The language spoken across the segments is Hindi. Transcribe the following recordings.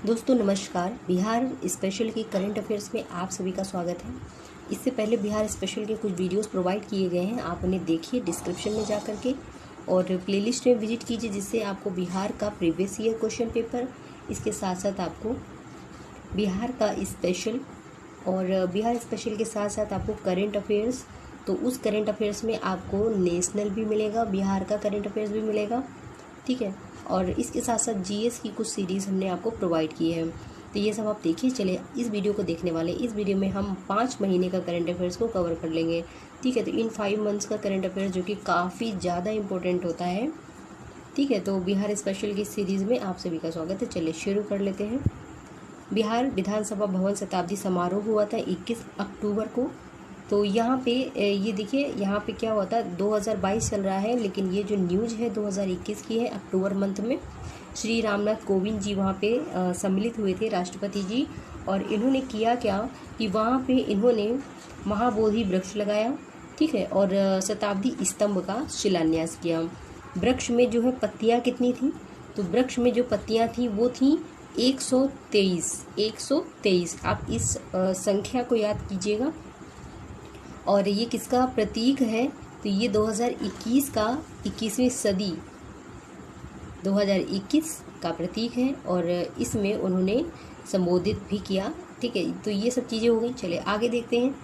दोस्तों नमस्कार। बिहार स्पेशल की करंट अफेयर्स में आप सभी का स्वागत है। इससे पहले बिहार स्पेशल के कुछ वीडियोस प्रोवाइड किए गए हैं, आप उन्हें देखिए डिस्क्रिप्शन में जा कर के और प्लेलिस्ट में विजिट कीजिए, जिससे आपको बिहार का प्रीवियस ईयर क्वेश्चन पेपर, इसके साथ साथ आपको बिहार का स्पेशल और बिहार स्पेशल के साथ साथ आपको करंट अफेयर्स, तो उस करंट अफेयर्स में आपको नेशनल भी मिलेगा, बिहार का करंट अफेयर्स भी मिलेगा, ठीक है। और इसके साथ साथ जीएस की कुछ सीरीज़ हमने आपको प्रोवाइड की है, तो ये सब आप देखिए। चले इस वीडियो को देखने वाले, इस वीडियो में हम 5 महीने का करंट अफेयर्स को कवर कर लेंगे, ठीक है। तो इन 5 मंथ्स का करंट अफेयर्स जो कि काफ़ी ज़्यादा इंपॉर्टेंट होता है, ठीक है। तो बिहार स्पेशल की सीरीज़ में आप सभी का स्वागत है। चलिए शुरू कर लेते हैं। बिहार विधानसभा भवन शताब्दी समारोह हुआ था 21 अक्टूबर को। तो यहाँ पे ये देखिए, यहाँ पे क्या हुआ था, 2022 चल रहा है, लेकिन ये जो न्यूज़ है 2021 की है। अक्टूबर मंथ में श्री रामनाथ कोविंद जी वहाँ पे सम्मिलित हुए थे, राष्ट्रपति जी। और इन्होंने किया क्या कि वहाँ पे इन्होंने महाबोधि वृक्ष लगाया, ठीक है, और शताब्दी स्तंभ का शिलान्यास किया। वृक्ष में जो है पत्तियाँ कितनी थी, तो वृक्ष में जो पत्तियाँ थी वो थी 123। आप इस संख्या को याद कीजिएगा। और ये किसका प्रतीक है, तो ये 2021 का 21वीं सदी 2021 का प्रतीक है और इसमें उन्होंने संबोधित भी किया, ठीक है। तो ये सब चीज़ें हो गई। चले आगे देखते हैं।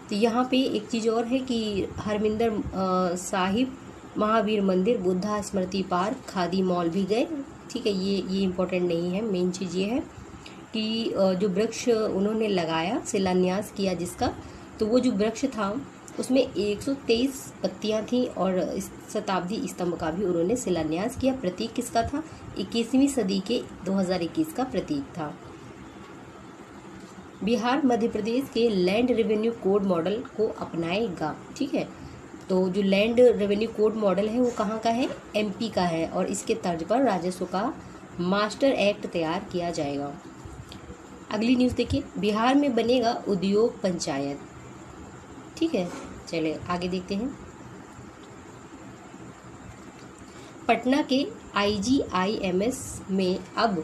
तो यहाँ पे एक चीज़ और है कि हरमिंदर साहिब, महावीर मंदिर, बुद्धा स्मृति पार्क, खादी मॉल भी गए, ठीक है। ये इम्पोर्टेंट नहीं है, मेन चीज़ ये है कि जो वृक्ष उन्होंने लगाया, शिलान्यास किया जिसका, तो वो जो वृक्ष था उसमें 123 पत्तियां थीं और इस शताब्दी स्तंभ का भी उन्होंने शिलान्यास किया। प्रतीक किसका था, 21वीं सदी के 2021 का प्रतीक था। बिहार मध्य प्रदेश के लैंड रेवेन्यू कोड मॉडल को अपनाएगा, ठीक है। तो जो लैंड रेवेन्यू कोड मॉडल है वो कहाँ का है, एमपी का है, और इसके तर्ज पर राजस्व का मास्टर एक्ट तैयार किया जाएगा। अगली न्यूज़ देखिए, बिहार में बनेगा उद्योग पंचायत, ठीक है। चलिए आगे देखते हैं। पटना के IGIMS में अब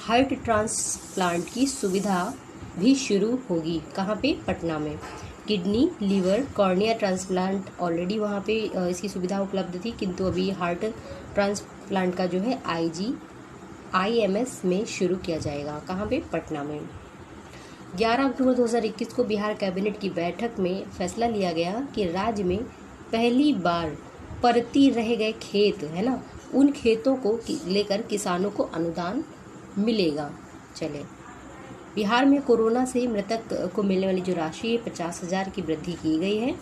हार्ट ट्रांसप्लांट की सुविधा भी शुरू होगी। कहाँ पे, पटना में। Kidney, liver, cornea transplant already वहाँ पे इसकी सुविधा उपलब्ध थी, किंतु अभी हार्ट ट्रांसप्लांट का जो है IGIMS में शुरू किया जाएगा। कहाँ पे, पटना में। 11 अक्टूबर 2021 को बिहार कैबिनेट की बैठक में फैसला लिया गया कि राज्य में पहली बार परती रह गए खेत है ना, उन खेतों को लेकर किसानों को अनुदान मिलेगा। चले, बिहार में कोरोना से मृतक को मिलने वाली जो राशि है 50,000 की वृद्धि की गई है,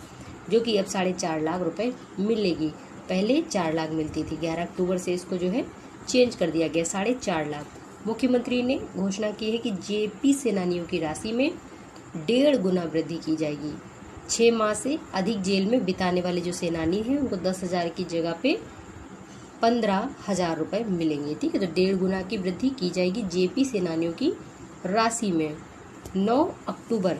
जो कि अब 4.5 लाख रुपए मिलेगी। पहले 4 लाख मिलती थी, 11 अक्टूबर से इसको जो है चेंज कर दिया गया, 4.5 लाख। मुख्यमंत्री ने घोषणा की है कि जेपी सेनानियों की राशि में 1.5 गुना वृद्धि की जाएगी। 6 माह से अधिक जेल में बिताने वाले जो सेनानी हैं उनको 10,000 की जगह पे 15,000 रुपये मिलेंगे, ठीक है। तो 1.5 गुना की वृद्धि की जाएगी जेपी सेनानियों की राशि में। 9 अक्टूबर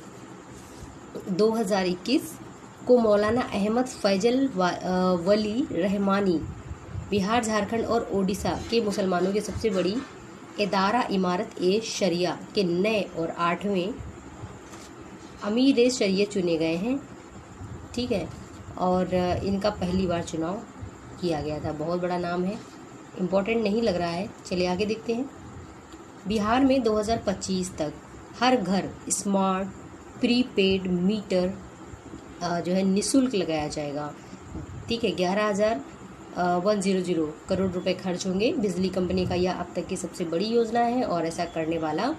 2021 को मौलाना अहमद फैजल वली रहमानी बिहार, झारखंड और ओडिशा के मुसलमानों की सबसे बड़ी इदारा इमारत ए शरिया के नए और 8वें अमीर ए शरिया चुने गए हैं, ठीक है। और इनका पहली बार चुनाव किया गया था। बहुत बड़ा नाम है, इम्पोर्टेंट नहीं लग रहा है। चलिए आगे देखते हैं। बिहार में 2025 तक हर घर स्मार्ट प्रीपेड मीटर जो है निःशुल्क लगाया जाएगा, ठीक है। 11,100 करोड़ रुपए खर्च होंगे। बिजली कंपनी का यह अब तक की सबसे बड़ी योजना है और ऐसा करने वाला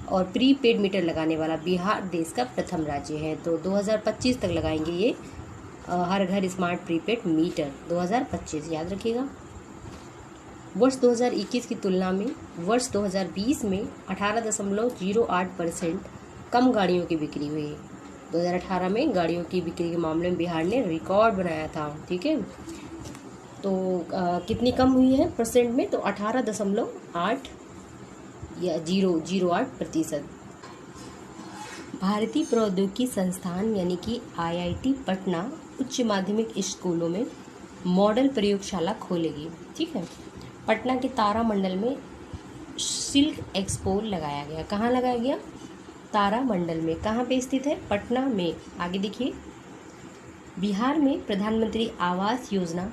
और प्रीपेड मीटर लगाने वाला बिहार देश का प्रथम राज्य है। तो 2025 तक लगाएंगे ये हर घर स्मार्ट प्रीपेड मीटर, 2025 याद रखिएगा। वर्ष 2021 की तुलना में वर्ष 2020 में 18.08% कम गाड़ियों की बिक्री हुई। 2018 में गाड़ियों की बिक्री के मामले में बिहार ने रिकॉर्ड बनाया था, ठीक है। तो कितनी कम हुई है परसेंट में, तो 18.8 या 0.08%। भारतीय प्रौद्योगिकी संस्थान यानी कि IIT पटना उच्च माध्यमिक स्कूलों में मॉडल प्रयोगशाला खोलेगी, ठीक है। पटना के तारामंडल में सिल्क एक्सपो लगाया गया। कहाँ लगाया गया? तारामंडल में। कहाँ पे स्थित है? पटना में। आगे देखिए, बिहार में प्रधानमंत्री आवास योजना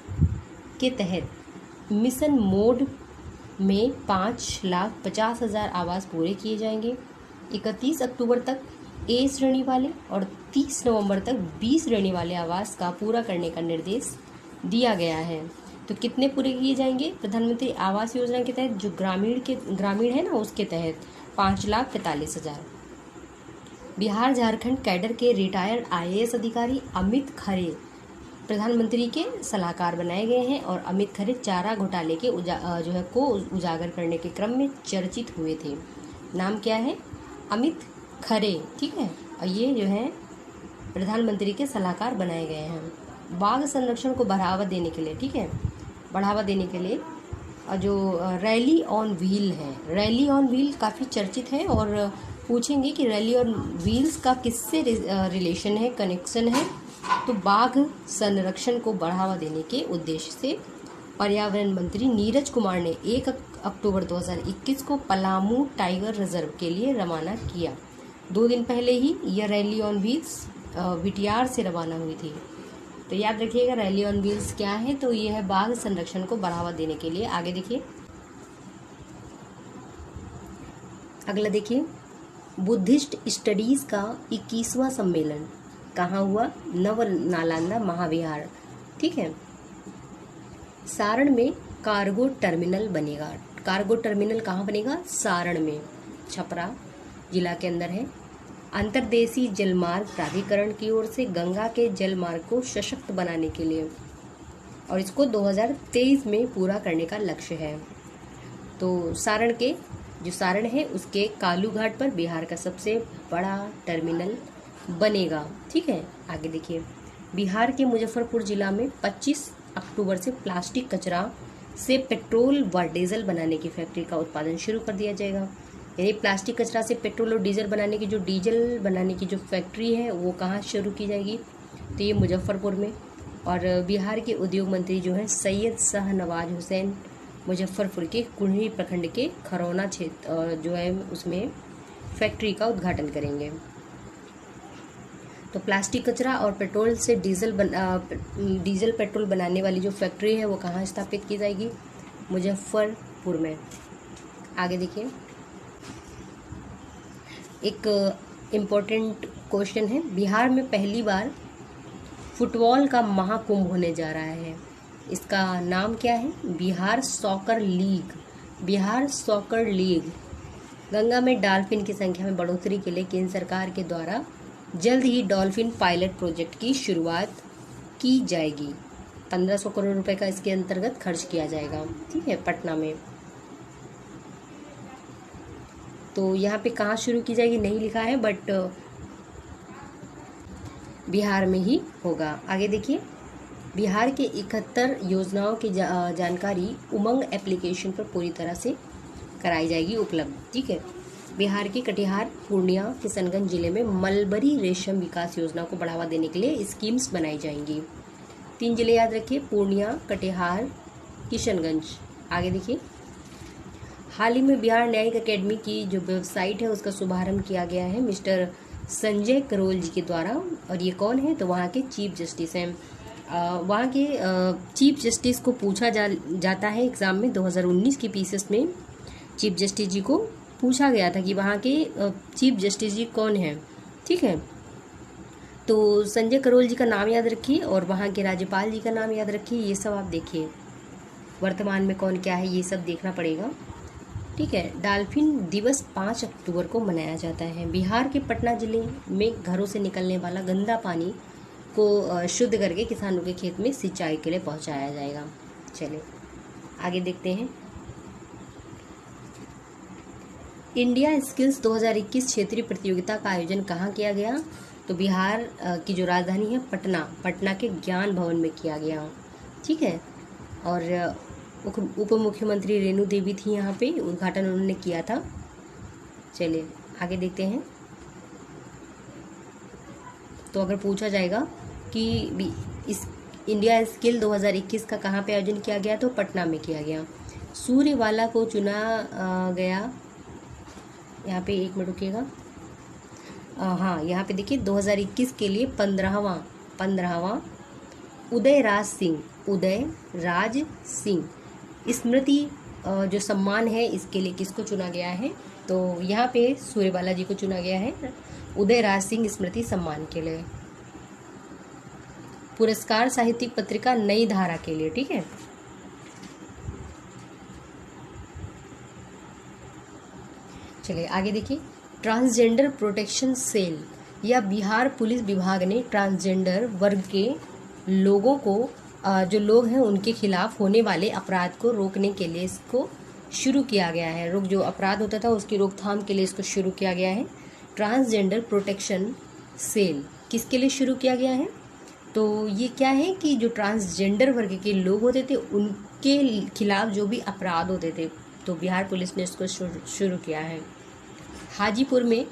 के तहत मिशन मोड में 5,50,000 आवास पूरे किए जाएंगे। 31 अक्टूबर तक ए श्रेणी वाले और 30 नवंबर तक बी श्रेणी वाले आवास का पूरा करने का निर्देश दिया गया है। तो कितने पूरे किए जाएंगे? प्रधानमंत्री आवास योजना के तहत जो ग्रामीण है ना, उसके तहत 5,45,000। बिहार झारखंड कैडर के रिटायर्ड IAS अधिकारी अमित खरे प्रधानमंत्री के सलाहकार बनाए गए हैं और अमित खरे चारा घोटाले के को उजागर करने के क्रम में चर्चित हुए थे। नाम क्या है? अमित खरे, ठीक है। और ये जो है प्रधानमंत्री के सलाहकार बनाए गए हैं। बाघ संरक्षण को बढ़ावा देने के लिए, ठीक है, बढ़ावा देने के लिए जो रैली ऑन व्हील है, रैली ऑन व्हील काफ़ी चर्चित है और पूछेंगे कि रैली ऑन व्हील्स का किससे रिलेशन है, कनेक्शन है। तो बाघ संरक्षण को बढ़ावा देने के उद्देश्य से पर्यावरण मंत्री नीरज कुमार ने 1 अक्टूबर 2021 को पलामू टाइगर रिजर्व के लिए रवाना किया। 2 दिन पहले ही यह रैली ऑन व्हील्स विटियार से रवाना हुई थी। तो याद रखिएगा रैली ऑन व्हील्स क्या है, तो यह है बाघ संरक्षण को बढ़ावा देने के लिए। आगे देखिए, अगला देखिए, बुद्धिस्ट स्टडीज का 21वां सम्मेलन कहाँ हुआ? नव नालंदा महाविहार, ठीक है। सारण में कार्गो टर्मिनल बनेगा। कार्गो टर्मिनल कहाँ बनेगा? सारण में, छपरा जिला के अंदर है। अंतर्देशीय जलमार्ग प्राधिकरण की ओर से गंगा के जलमार्ग को सशक्त बनाने के लिए और इसको 2023 में पूरा करने का लक्ष्य है। तो सारण के जो सारण है उसके कालू घाट पर बिहार का सबसे बड़ा टर्मिनल बनेगा, ठीक है। आगे देखिए, बिहार के मुजफ्फरपुर जिला में 25 अक्टूबर से प्लास्टिक कचरा से पेट्रोल व डीजल बनाने की फैक्ट्री का उत्पादन शुरू कर दिया जाएगा। यानी प्लास्टिक कचरा से पेट्रोल और डीजल बनाने की जो फैक्ट्री है वो कहाँ शुरू की जाएगी? तो ये मुजफ्फरपुर में। और बिहार के उद्योग मंत्री जो हैं सैयद शाहनवाज हुसैन मुजफ्फरपुर के कुढ़नी प्रखंड के खरौना क्षेत्र जो है उसमें फैक्ट्री का उद्घाटन करेंगे। तो प्लास्टिक कचरा और पेट्रोल से डीजल पेट्रोल बनाने वाली जो फैक्ट्री है वो कहाँ स्थापित की जाएगी? मुजफ्फरपुर में। आगे देखिए, एक इम्पोर्टेंट क्वेश्चन है, बिहार में पहली बार फुटबॉल का महाकुंभ होने जा रहा है। इसका नाम क्या है? Bihar soccer league. Bihar soccer league. Ganga में डॉल्फिन की संख्या में बढ़ोतरी के लिए केंद्र सरकार के द्वारा जल्द ही डॉल्फिन पायलट प्रोजेक्ट की शुरुआत की जाएगी। 1500 करोड़ रुपए का इसके अंतर्गत खर्च किया जाएगा, ठीक है, पटना में। तो यहाँ पे कहाँ शुरू की जाएगी नहीं लिखा है, बट बिहार में ही होगा। आगे देखिए, बिहार के 71 योजनाओं की जानकारी उमंग एप्लीकेशन पर पूरी तरह से कराई जाएगी उपलब्ध, ठीक है। बिहार के कटिहार, पूर्णिया, किशनगंज जिले में मलबरी रेशम विकास योजना को बढ़ावा देने के लिए स्कीम्स बनाई जाएंगी। 3 जिले याद रखिए, पूर्णिया, कटिहार, किशनगंज। आगे देखिए, हाल ही में बिहार न्यायिक अकेडमी की जो वेबसाइट है उसका शुभारंभ किया गया है मिस्टर संजय करोल जी के द्वारा। और ये कौन है? तो वहाँ के चीफ जस्टिस हैं। वहाँ के चीफ जस्टिस को पूछा जाता है एग्ज़ाम में 2019 की पीसीएस में चीफ जस्टिस जी को पूछा गया था कि वहाँ के चीफ जस्टिस जी कौन हैं, ठीक है। तो संजय करोल जी का नाम याद रखिए और वहाँ के राज्यपाल जी का नाम याद रखिए। ये सब आप देखिए, वर्तमान में कौन क्या है ये सब देखना पड़ेगा, ठीक है। डॉल्फिन दिवस 5 अक्टूबर को मनाया जाता है। बिहार के पटना जिले में घरों से निकलने वाला गंदा पानी को शुद्ध करके किसानों के खेत में सिंचाई के लिए पहुंचाया जाएगा। चलिए आगे देखते हैं। इंडिया स्किल्स 2021 क्षेत्रीय प्रतियोगिता का आयोजन कहाँ किया गया? तो बिहार की जो राजधानी है पटना के ज्ञान भवन में किया गया, ठीक है। और उप मुख्यमंत्री रेणु देवी थी यहाँ पे, उद्घाटन उन्होंने किया था। चलिए आगे देखते हैं। तो अगर पूछा जाएगा कि इस इंडिया स्किल 2021 का कहाँ पे आयोजन किया गया, तो पटना में किया गया। सूर्यवाला को चुना गया यहाँ पे 1 मिनट रुकिएगा। हाँ, यहाँ पे देखिए 2021 के लिए 15वां उदय राज सिंह स्मृति जो सम्मान है, इसके लिए किसको चुना गया है? तो यहाँ पे सूर्यबाला जी को चुना गया है उदय राज सिंह स्मृति सम्मान के लिए। पुरस्कार साहित्यिक पत्रिका नई धारा के लिए, ठीक है। चलिए आगे देखिए, ट्रांसजेंडर प्रोटेक्शन सेल या बिहार पुलिस विभाग ने ट्रांसजेंडर वर्ग के लोगों को जो लोग हैं उनके खिलाफ होने वाले अपराध को रोकने के लिए इसको शुरू किया गया है। जो अपराध होता था उसकी रोकथाम के लिए इसको शुरू किया गया है। ट्रांसजेंडर प्रोटेक्शन सेल किसके लिए शुरू किया गया है? तो ये क्या है कि जो ट्रांसजेंडर वर्ग के लोग होते थे उनके खिलाफ जो भी अपराध होते थे, तो बिहार पुलिस ने इसको शुरू किया है। हाजीपुर में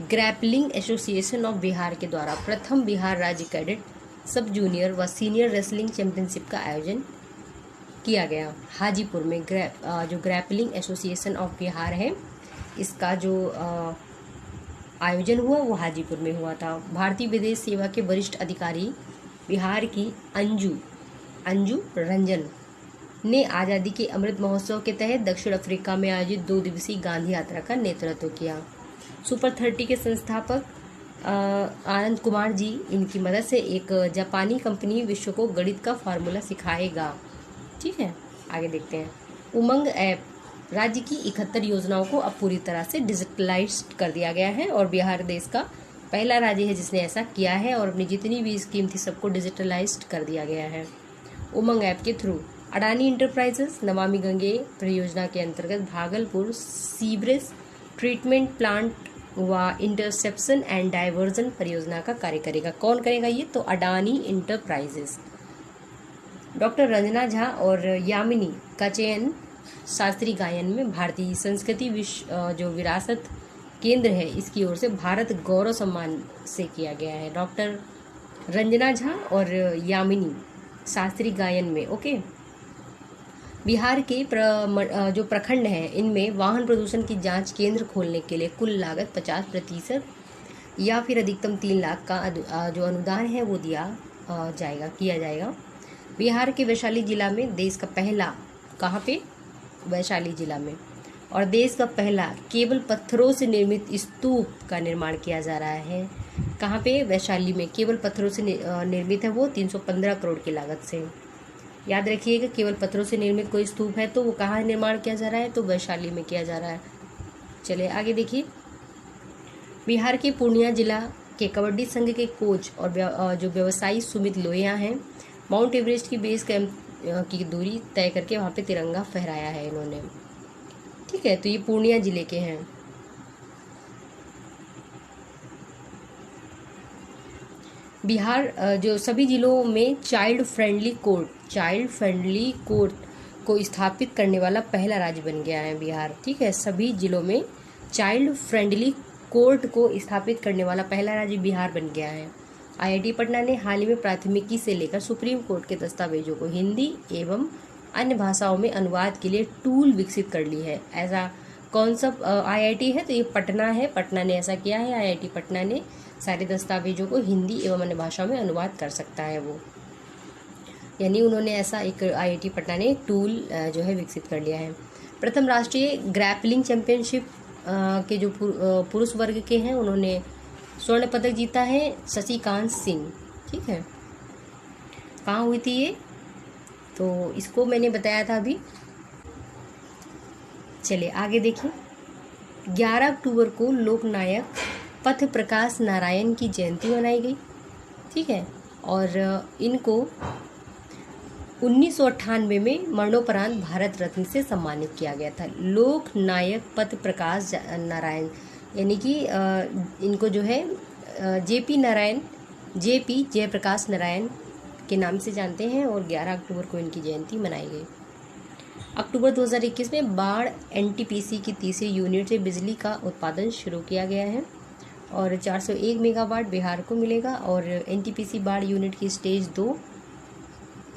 ग्रैपलिंग एसोसिएशन ऑफ बिहार के द्वारा प्रथम बिहार राज्य कैडेट सब जूनियर व सीनियर रेसलिंग चैंपियनशिप का आयोजन किया गया। हाजीपुर में जो ग्रैपलिंग एसोसिएशन ऑफ बिहार है, इसका जो आयोजन हुआ वो हाजीपुर में हुआ था। भारतीय विदेश सेवा के वरिष्ठ अधिकारी बिहार की अंजू रंजन ने आज़ादी के अमृत महोत्सव के तहत दक्षिण अफ्रीका में आयोजित 2 दिवसीय गांधी यात्रा का नेतृत्व किया। सुपर 30 के संस्थापक आनंद कुमार जी, इनकी मदद से एक जापानी कंपनी विश्व को गणित का फार्मूला सिखाएगा। ठीक है, आगे देखते हैं। उमंग ऐप राज्य की 71 योजनाओं को अब पूरी तरह से डिजिटलाइज्ड कर दिया गया है और बिहार देश का पहला राज्य है जिसने ऐसा किया है और अपनी जितनी भी स्कीम थी सबको डिजिटलाइज्ड कर दिया गया है। उमंग ऐप के थ्रू अडानी इंटरप्राइजेस नमामि गंगे परियोजना के अंतर्गत भागलपुर सीवरेज ट्रीटमेंट प्लांट व इंटरसेप्शन एंड डाइवर्जन परियोजना का कार्य करेगा। कौन करेगा ये? तो अडानी इंटरप्राइजेस। डॉक्टर रंजना झा और यामिनी का चयन शास्त्रीय गायन में भारतीय संस्कृति जो विरासत केंद्र है इसकी ओर से भारत गौरव सम्मान से किया गया है। डॉक्टर रंजना झा और यामिनी शास्त्रीय गायन में, ओके। बिहार के जो प्रखंड हैं इनमें वाहन प्रदूषण की जांच केंद्र खोलने के लिए कुल लागत 50% या फिर अधिकतम 3 लाख का जो अनुदान है वो किया जाएगा। बिहार के वैशाली जिला में देश का पहला, कहाँ पे? वैशाली जिला में, और देश का पहला केवल पत्थरों से निर्मित स्तूप का निर्माण किया जा रहा है। कहाँ पे? वैशाली में। केवल पत्थरों से निर्मित है वो 315 करोड़ की लागत से। याद रखिएगा, केवल पत्थरों से निर्मित कोई स्तूप है तो वो कहाँ निर्माण किया जा रहा है? तो वैशाली में किया जा रहा है। चलिए आगे देखिए। बिहार के पूर्णिया जिला के कबड्डी संघ के कोच और जो व्यवसायी सुमित लोहिया हैं, माउंट एवरेस्ट की बेस कैंप की दूरी तय करके वहाँ पे तिरंगा फहराया है इन्होंने। ठीक है, तो ये पूर्णिया जिले के हैं। बिहार जो सभी जिलों में चाइल्ड फ्रेंडली कोर्ट को स्थापित करने वाला पहला राज्य बन गया है बिहार। ठीक है, सभी जिलों में चाइल्ड फ्रेंडली कोर्ट को स्थापित करने वाला पहला राज्य बिहार बन गया है। आईआईटी पटना ने हाल ही में प्राथमिकी से लेकर सुप्रीम कोर्ट के दस्तावेजों को हिंदी एवं अन्य भाषाओं में अनुवाद के लिए टूल विकसित कर ली है। ऐसा कौन सा आईआईटी है? तो ये पटना है। पटना ने ऐसा किया है। आईआईटी पटना ने सारे दस्तावेजों को हिंदी एवं अन्य भाषाओं में अनुवाद कर सकता है वो, यानी उन्होंने ऐसा एक आईआईटी पटना ने टूल जो है विकसित कर लिया है। प्रथम राष्ट्रीय ग्रैपलिंग चैंपियनशिप के जो पुरुष वर्ग के हैं उन्होंने स्वर्ण पदक जीता है शशिकांत सिंह। ठीक है, कहाँ हुई थी ये? तो इसको मैंने बताया था अभी। चलिए आगे देखिए। 11 अक्टूबर को लोकनायक पथ प्रकाश नारायण की जयंती मनाई गई। ठीक है, और इनको 1998 में मरणोपरांत भारत रत्न से सम्मानित किया गया था। लोकनायक पथ प्रकाश नारायण, यानी कि इनको जो है जेपी जयप्रकाश नारायण के नाम से जानते हैं और 11 अक्टूबर को इनकी जयंती मनाई गई। अक्टूबर 2021 में बाढ़ एनटीपीसी की तीसरी यूनिट से बिजली का उत्पादन शुरू किया गया है और 401 मेगावाट बिहार को मिलेगा। और एनटीपीसी बाढ़ यूनिट की स्टेज 2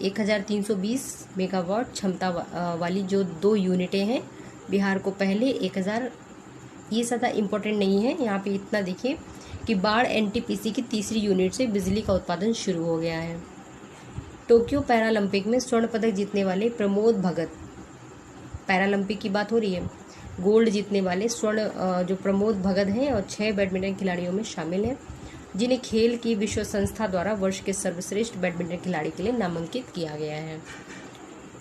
1320 मेगावाट क्षमता वाली जो 2 यूनिटें हैं बिहार को पहले ये ज़्यादा इम्पोर्टेंट नहीं है। यहाँ पे इतना देखिए कि बाढ़ एनटीपीसी की तीसरी यूनिट से बिजली का उत्पादन शुरू हो गया है। टोक्यो पैरालंपिक में स्वर्ण पदक जीतने वाले प्रमोद भगत, पैरालंपिक की बात हो रही है, गोल्ड जीतने वाले स्वर्ण जो प्रमोद भगत हैं और 6 बैडमिंटन खिलाड़ियों में शामिल हैं, जिन्हें खेल की विश्व संस्था द्वारा वर्ष के सर्वश्रेष्ठ बैडमिंटन खिलाड़ी के लिए नामांकित किया गया है।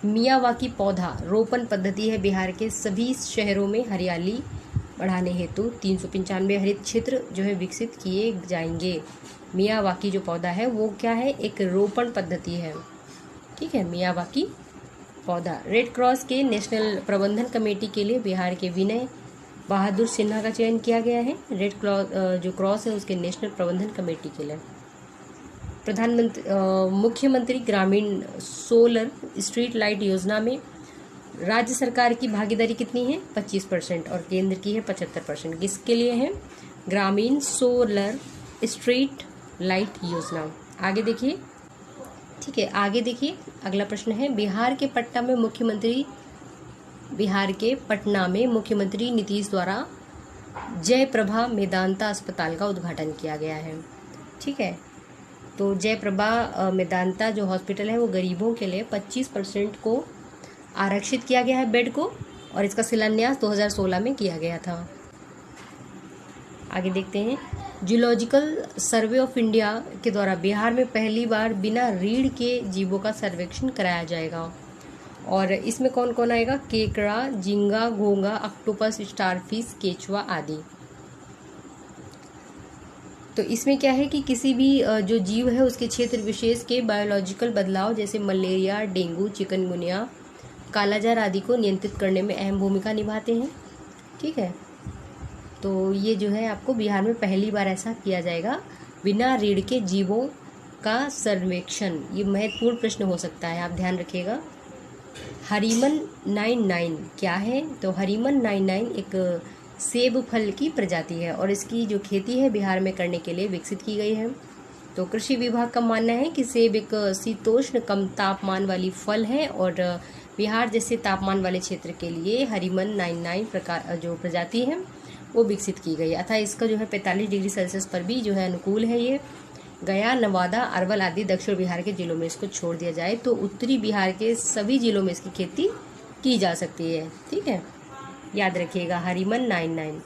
मियावाकी पौधा रोपण पद्धति है बिहार के सभी शहरों में हरियाली बढ़ाने हेतु 395 हरित क्षेत्र जो है विकसित किए जाएंगे। मियावाकी जो पौधा है वो क्या है, एक रोपण पद्धति है, ठीक है, मियावाकी पौधा। रेड क्रॉस के नेशनल प्रबंधन कमेटी के लिए बिहार के विनय बहादुर सिन्हा का चयन किया गया है। रेड जो क्रॉस है उसके नेशनल प्रबंधन कमेटी के लिए। मुख्यमंत्री ग्रामीण सोलर स्ट्रीट लाइट योजना में राज्य सरकार की भागीदारी कितनी है, 25% और केंद्र की है 75%। किसके लिए है, ग्रामीण सोलर स्ट्रीट लाइट योजना। आगे देखिए, ठीक है, आगे देखिए अगला प्रश्न है, बिहार के पटना में मुख्यमंत्री नीतीश द्वारा जयप्रभा मेदांता अस्पताल का उद्घाटन किया गया है। ठीक है, तो जयप्रभा मेदांता जो हॉस्पिटल है वो गरीबों के लिए 25% को आरक्षित किया गया है बेड को, और इसका शिलान्यास 2016 में किया गया था। आगे देखते हैं, जूलॉजिकल सर्वे ऑफ इंडिया के द्वारा बिहार में पहली बार बिना रीढ़ के जीवों का सर्वेक्षण कराया जाएगा, और इसमें कौन कौन आएगा, केकड़ा, झींगा, घोंगा, ऑक्टोपस, स्टारफिश, केचुआ आदि। तो इसमें क्या है कि किसी भी जो जीव है उसके क्षेत्र विशेष के बायोलॉजिकल बदलाव जैसे मलेरिया, डेंगू, चिकनगुनिया, कालाजार आदि को नियंत्रित करने में अहम भूमिका निभाते हैं। ठीक है, तो ये जो है आपको बिहार में पहली बार ऐसा किया जाएगा, बिना रीढ़ के जीवों का सर्वेक्षण। ये महत्वपूर्ण प्रश्न हो सकता है, आप ध्यान रखिएगा। हरीमन 99 क्या है, तो हरीमन 99 एक सेब फल की प्रजाति है और इसकी जो खेती है बिहार में करने के लिए विकसित की गई है। तो कृषि विभाग का मानना है कि सेब एक शीतोष्ण कम तापमान वाली फल है और बिहार जैसे तापमान वाले क्षेत्र के लिए हरीमन 99 प्रकार जो प्रजाति है वो विकसित की गई, अतः इसका जो है 45 डिग्री सेल्सियस पर भी जो है अनुकूल है। ये गया, नवादा, अरवल आदि दक्षिण बिहार के जिलों में इसको छोड़ दिया जाए तो उत्तरी बिहार के सभी जिलों में इसकी खेती की जा सकती है। ठीक है, याद रखिएगा हरीमन 99।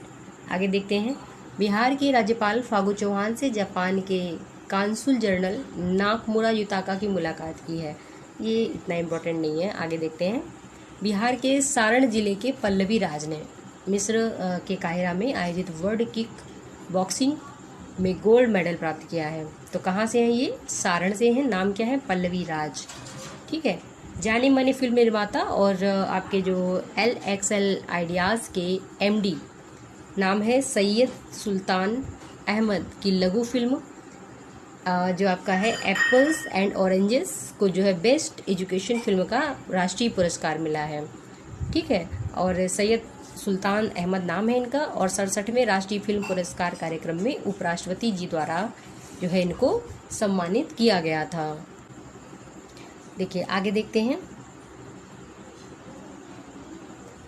आगे देखते हैं, बिहार के राज्यपाल फागू चौहान से जापान के कांसुल जनरल नाकमुरा युताका की मुलाकात की है। ये इतना इम्पोर्टेंट नहीं है। आगे देखते हैं, बिहार के सारण जिले के पल्लवी राज ने मिस्र के काहिरा में आयोजित वर्ल्ड किक बॉक्सिंग में गोल्ड मेडल प्राप्त किया है। तो कहाँ से हैं ये, सारण से हैं, नाम क्या है, पल्लवी राज। ठीक है, जाने माने फिल्म निर्माता और आपके जो LXL आइडियाज़ के MD नाम है सैयद सुल्तान अहमद की लघु फिल्म जो आपका है एप्पल्स एंड ऑरेंजेस को जो है बेस्ट एजुकेशन फिल्म का राष्ट्रीय पुरस्कार मिला है। ठीक है, और सैयद सुल्तान अहमद नाम है इनका, और 67वें राष्ट्रीय फिल्म पुरस्कार कार्यक्रम में उपराष्ट्रपति जी द्वारा जो है इनको सम्मानित किया गया था। देखिए आगे देखते हैं,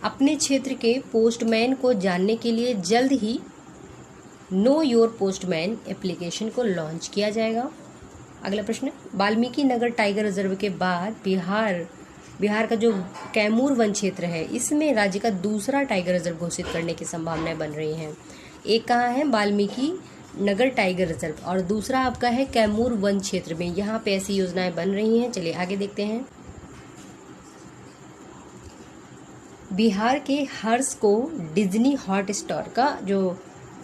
अपने क्षेत्र के पोस्टमैन को जानने के लिए जल्द ही नो योर पोस्टमैन एप्लीकेशन को लॉन्च किया जाएगा। अगला प्रश्न, वाल्मीकि नगर टाइगर रिजर्व के बाद बिहार का जो कैमूर वन क्षेत्र है इसमें राज्य का दूसरा टाइगर रिजर्व घोषित करने की संभावनाएं बन रही हैं। एक कहाँ है, वाल्मीकि नगर टाइगर रिजर्व, और दूसरा आपका है कैमूर वन क्षेत्र में, यहाँ पे ऐसी योजनाएं बन रही हैं। चलिए आगे देखते हैं, बिहार के हर्ष को डिज्नी हॉटस्टार का जो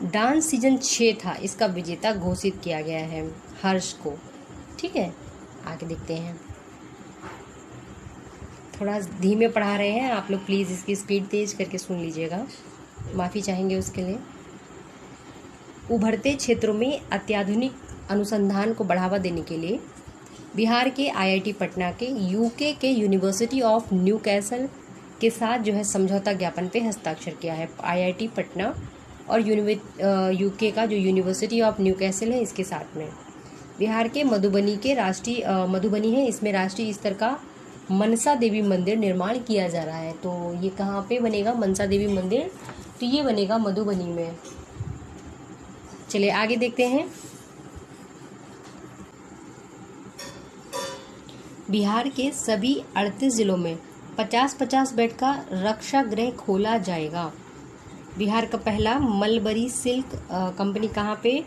डांस सीजन 6 था इसका विजेता घोषित किया गया है, हर्ष को। ठीक है, आगे देखते हैं, थोड़ा धीमे पढ़ा रहे हैं आप लोग, प्लीज़ इसकी स्पीड तेज करके सुन लीजिएगा, माफ़ी चाहेंगे उसके लिए। उभरते क्षेत्रों में अत्याधुनिक अनुसंधान को बढ़ावा देने के लिए बिहार के IIT पटना के UK के यूनिवर्सिटी ऑफ न्यू कैसल के साथ जो है समझौता ज्ञापन पे हस्ताक्षर किया है। IIT पटना और UK का जो यूनिवर्सिटी ऑफ न्यू कैसल है इसके साथ में बिहार के मधुबनी है, इसमें राष्ट्रीय स्तर का मनसा देवी मंदिर निर्माण किया जा रहा है। तो ये कहाँ पे बनेगा, मनसा देवी मंदिर तो ये बनेगा मधुबनी में। चलिए आगे देखते हैं। बिहार के सभी 38 जिलों में 50-50 बेड का रक्षा गृह खोला जाएगा। बिहार का पहला मलबरी सिल्क कंपनी कहाँ पे,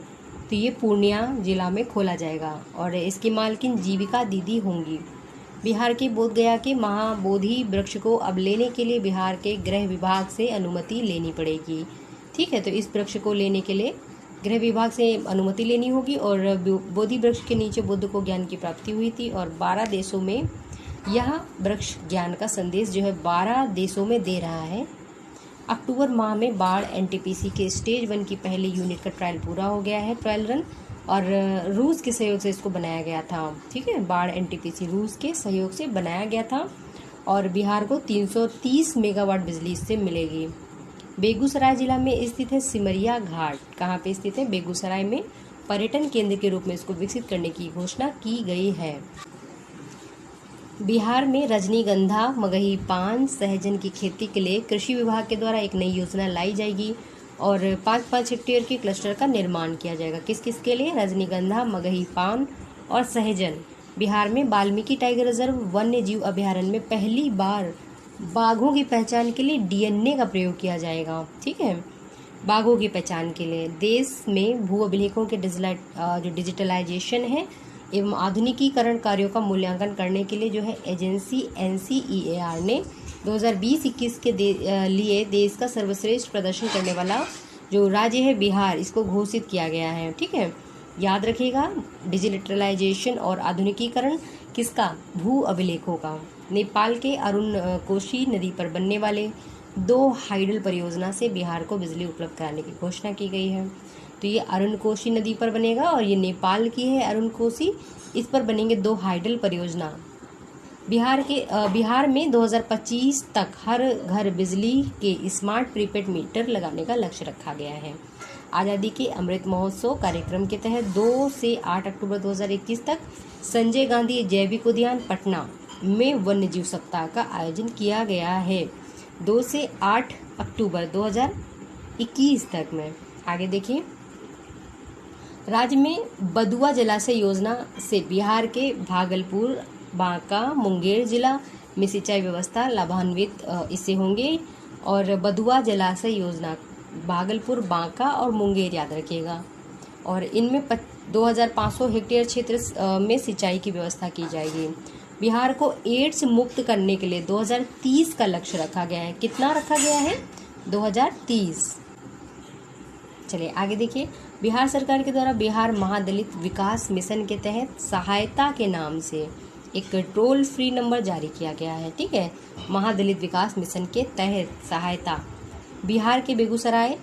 तो ये पूर्णिया जिला में खोला जाएगा और इसकी मालकिन जीविका दीदी होंगी। बिहार के बोधगया के महाबोधि वृक्ष को अब लेने के लिए बिहार के गृह विभाग से अनुमति लेनी पड़ेगी। ठीक है, तो इस वृक्ष को लेने के लिए गृह विभाग से अनुमति लेनी होगी। और बोधि वृक्ष के नीचे बुद्ध को ज्ञान की प्राप्ति हुई थी और 12 देशों में यह वृक्ष ज्ञान का संदेश जो है 12 देशों में दे रहा है। अक्टूबर माह में बाढ़ एनटीपीसी के स्टेज 1 की पहले यूनिट का ट्रायल पूरा हो गया है, ट्रायल रन, और रूस के सहयोग से इसको बनाया गया था। ठीक है, बाढ़ एनटीपीसी रूस के सहयोग से बनाया गया था और बिहार को 330 मेगावाट बिजली इससे मिलेगी। बेगूसराय जिला में स्थित है सिमरिया घाट। कहाँ पे स्थित है? बेगूसराय में। पर्यटन केंद्र के रूप में इसको विकसित करने की घोषणा की गई है। बिहार में रजनीगंधा, मगही, पान, सहजन की खेती के लिए कृषि विभाग के द्वारा एक नई योजना लाई जाएगी और 5-5 हेक्टेयर के क्लस्टर का निर्माण किया जाएगा। किस किस के लिए? रजनीगंधा, मगही, पान और सहजन। बिहार में वाल्मीकि टाइगर रिजर्व वन्य जीव अभयारण्य में पहली बार बाघों की पहचान के लिए डीएनए का प्रयोग किया जाएगा। ठीक है, बाघों की पहचान के लिए। देश में भू अभिलेखों के जो डिजिटलाइजेशन है एवं आधुनिकीकरण कार्यों का मूल्यांकन करने के लिए जो है एजेंसी NCEAR ने 2020-21 के लिए देश का सर्वश्रेष्ठ प्रदर्शन करने वाला जो राज्य है बिहार, इसको घोषित किया गया है। ठीक है, याद रखिएगा, डिजिटलाइजेशन और आधुनिकीकरण किसका? भू अभिलेखों का। नेपाल के अरुण कोशी नदी पर बनने वाले 2 हाइडल परियोजना से बिहार को बिजली उपलब्ध कराने की घोषणा की गई है। तो ये अरुण कोशी नदी पर बनेगा और ये नेपाल की है अरुण कोशी, इस पर बनेंगे 2 हाइडल परियोजना। बिहार में 2025 तक हर घर बिजली के स्मार्ट प्रीपेड मीटर लगाने का लक्ष्य रखा गया है। आज़ादी के अमृत महोत्सव कार्यक्रम के तहत 2 से 8 अक्टूबर 2021 तक संजय गांधी जैविक उद्यान पटना में वन्य जीव सप्ताह का आयोजन किया गया है। 2 से 8 अक्टूबर 2021 तक में। आगे देखिए, राज्य में बदुआ जलाशय योजना से बिहार के भागलपुर, बांका, मुंगेर जिला में सिंचाई व्यवस्था लाभान्वित इससे होंगे। और बदुआ जलाशय योजना भागलपुर, बांका और मुंगेर याद रखिएगा। और इनमें 2500 हेक्टेयर क्षेत्र में सिंचाई की व्यवस्था की जाएगी। बिहार को एड्स मुक्त करने के लिए 2030 का लक्ष्य रखा गया है। कितना रखा गया है? 2030। चलिए आगे देखिए, बिहार सरकार के द्वारा बिहार महादलित विकास मिशन के तहत सहायता के नाम से एक टोल फ्री नंबर जारी किया गया है। ठीक है, महादलित विकास मिशन के तहत सहायता। बिहार के बेगूसराय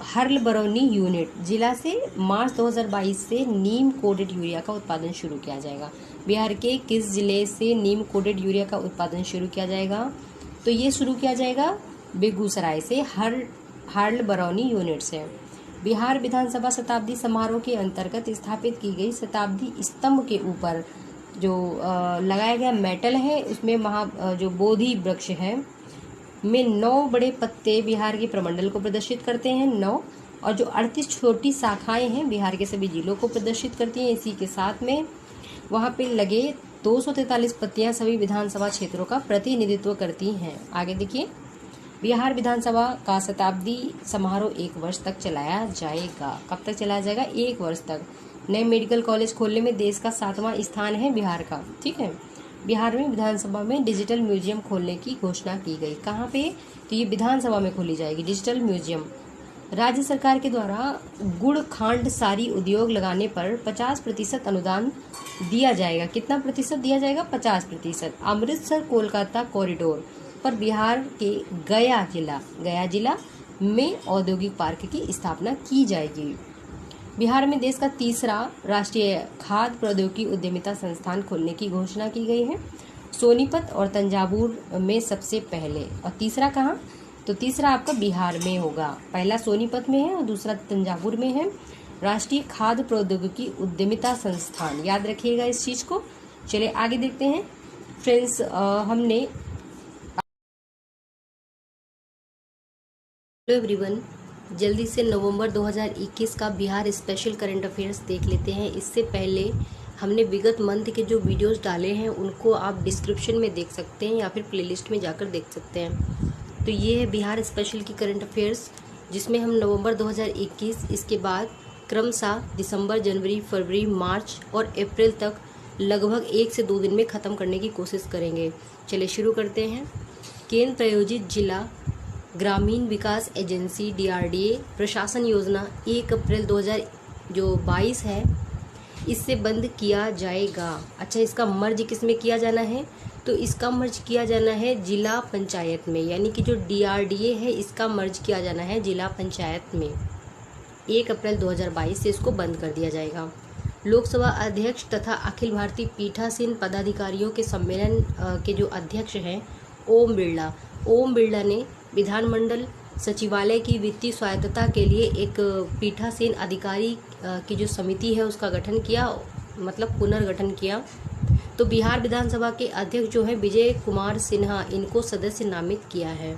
हर्ल बरौनी यूनिट जिला से मार्च 2022 से नीम कोडेड यूरिया का उत्पादन शुरू किया जाएगा। बिहार के किस जिले से नीम कोडेड यूरिया का उत्पादन शुरू किया जाएगा? तो ये शुरू किया जाएगा बेगूसराय से, हर्ल बरौनी यूनिट से। बिहार विधानसभा शताब्दी समारोह के अंतर्गत स्थापित की गई शताब्दी स्तंभ के ऊपर जो लगाया गया मेटल है, उसमें जो बोधि वृक्ष है में 9 बड़े पत्ते बिहार के प्रमंडल को प्रदर्शित करते हैं, 9, और जो 38 छोटी शाखाएं हैं बिहार के सभी जिलों को प्रदर्शित करती हैं। इसी के साथ में वहाँ पे लगे 243 पत्तियां सभी विधानसभा क्षेत्रों का प्रतिनिधित्व करती हैं। आगे देखिए, बिहार विधानसभा का शताब्दी समारोह 1 वर्ष तक चलाया जाएगा। कब तक चलाया जाएगा? 1 वर्ष तक। नए मेडिकल कॉलेज खोलने में देश का 7वां स्थान है बिहार का। ठीक है, बिहार में विधानसभा में डिजिटल म्यूजियम खोलने की घोषणा की गई। कहाँ पे? तो ये विधानसभा में खोली जाएगी डिजिटल म्यूजियम। राज्य सरकार के द्वारा गुड़ खांड सारी उद्योग लगाने पर 50% अनुदान दिया जाएगा। कितना प्रतिशत दिया जाएगा? 50%। अमृतसर कोलकाता कॉरिडोर पर बिहार के गया जिला में औद्योगिक पार्क की स्थापना की जाएगी। बिहार में देश का 3रा राष्ट्रीय खाद्य प्रौद्योगिकी उद्यमिता संस्थान खोलने की घोषणा की गई है। सोनीपत और तंजावुर में सबसे पहले। और तीसरा कहाँ? तो तीसरा आपका बिहार में होगा। पहला सोनीपत में है और दूसरा तंजावुर में है। राष्ट्रीय खाद्य प्रौद्योगिकी उद्यमिता संस्थान, याद रखिएगा इस चीज को। चलिए आगे देखते हैं फ्रेंड्स, हमने हेलो एवरीवन, जल्दी से नवंबर 2021 का बिहार स्पेशल करंट अफेयर्स देख लेते हैं। इससे पहले हमने विगत मंथ के जो वीडियोस डाले हैं उनको आप डिस्क्रिप्शन में देख सकते हैं या फिर प्लेलिस्ट में जाकर देख सकते हैं। तो ये है बिहार स्पेशल की करंट अफेयर्स, जिसमें हम नवंबर 2021, इसके बाद क्रमशः दिसंबर, जनवरी, फरवरी, मार्च और अप्रैल तक लगभग 1 से 2 दिन में ख़त्म करने की कोशिश करेंगे। चलिए शुरू करते हैं। केंद्र प्रायोजित जिला ग्रामीण विकास एजेंसी DRDA प्रशासन योजना 1 अप्रैल 2022 है, इससे बंद किया जाएगा। अच्छा, इसका मर्ज किस में किया जाना है? तो इसका मर्ज किया जाना है जिला पंचायत में, यानी कि जो DRDA है इसका मर्ज किया जाना है जिला पंचायत में। 1 अप्रैल 2022 से इसको बंद कर दिया जाएगा। लोकसभा अध्यक्ष तथा अखिल भारतीय पीठासीन पदाधिकारियों के सम्मेलन के जो अध्यक्ष हैं ओम बिरला ने विधानमंडल सचिवालय की वित्तीय स्वायत्तता के लिए एक पीठासीन अधिकारी की जो समिति है उसका गठन किया, मतलब पुनर्गठन किया। तो बिहार विधानसभा के अध्यक्ष जो हैं विजय कुमार सिन्हा, इनको सदस्य नामित किया है।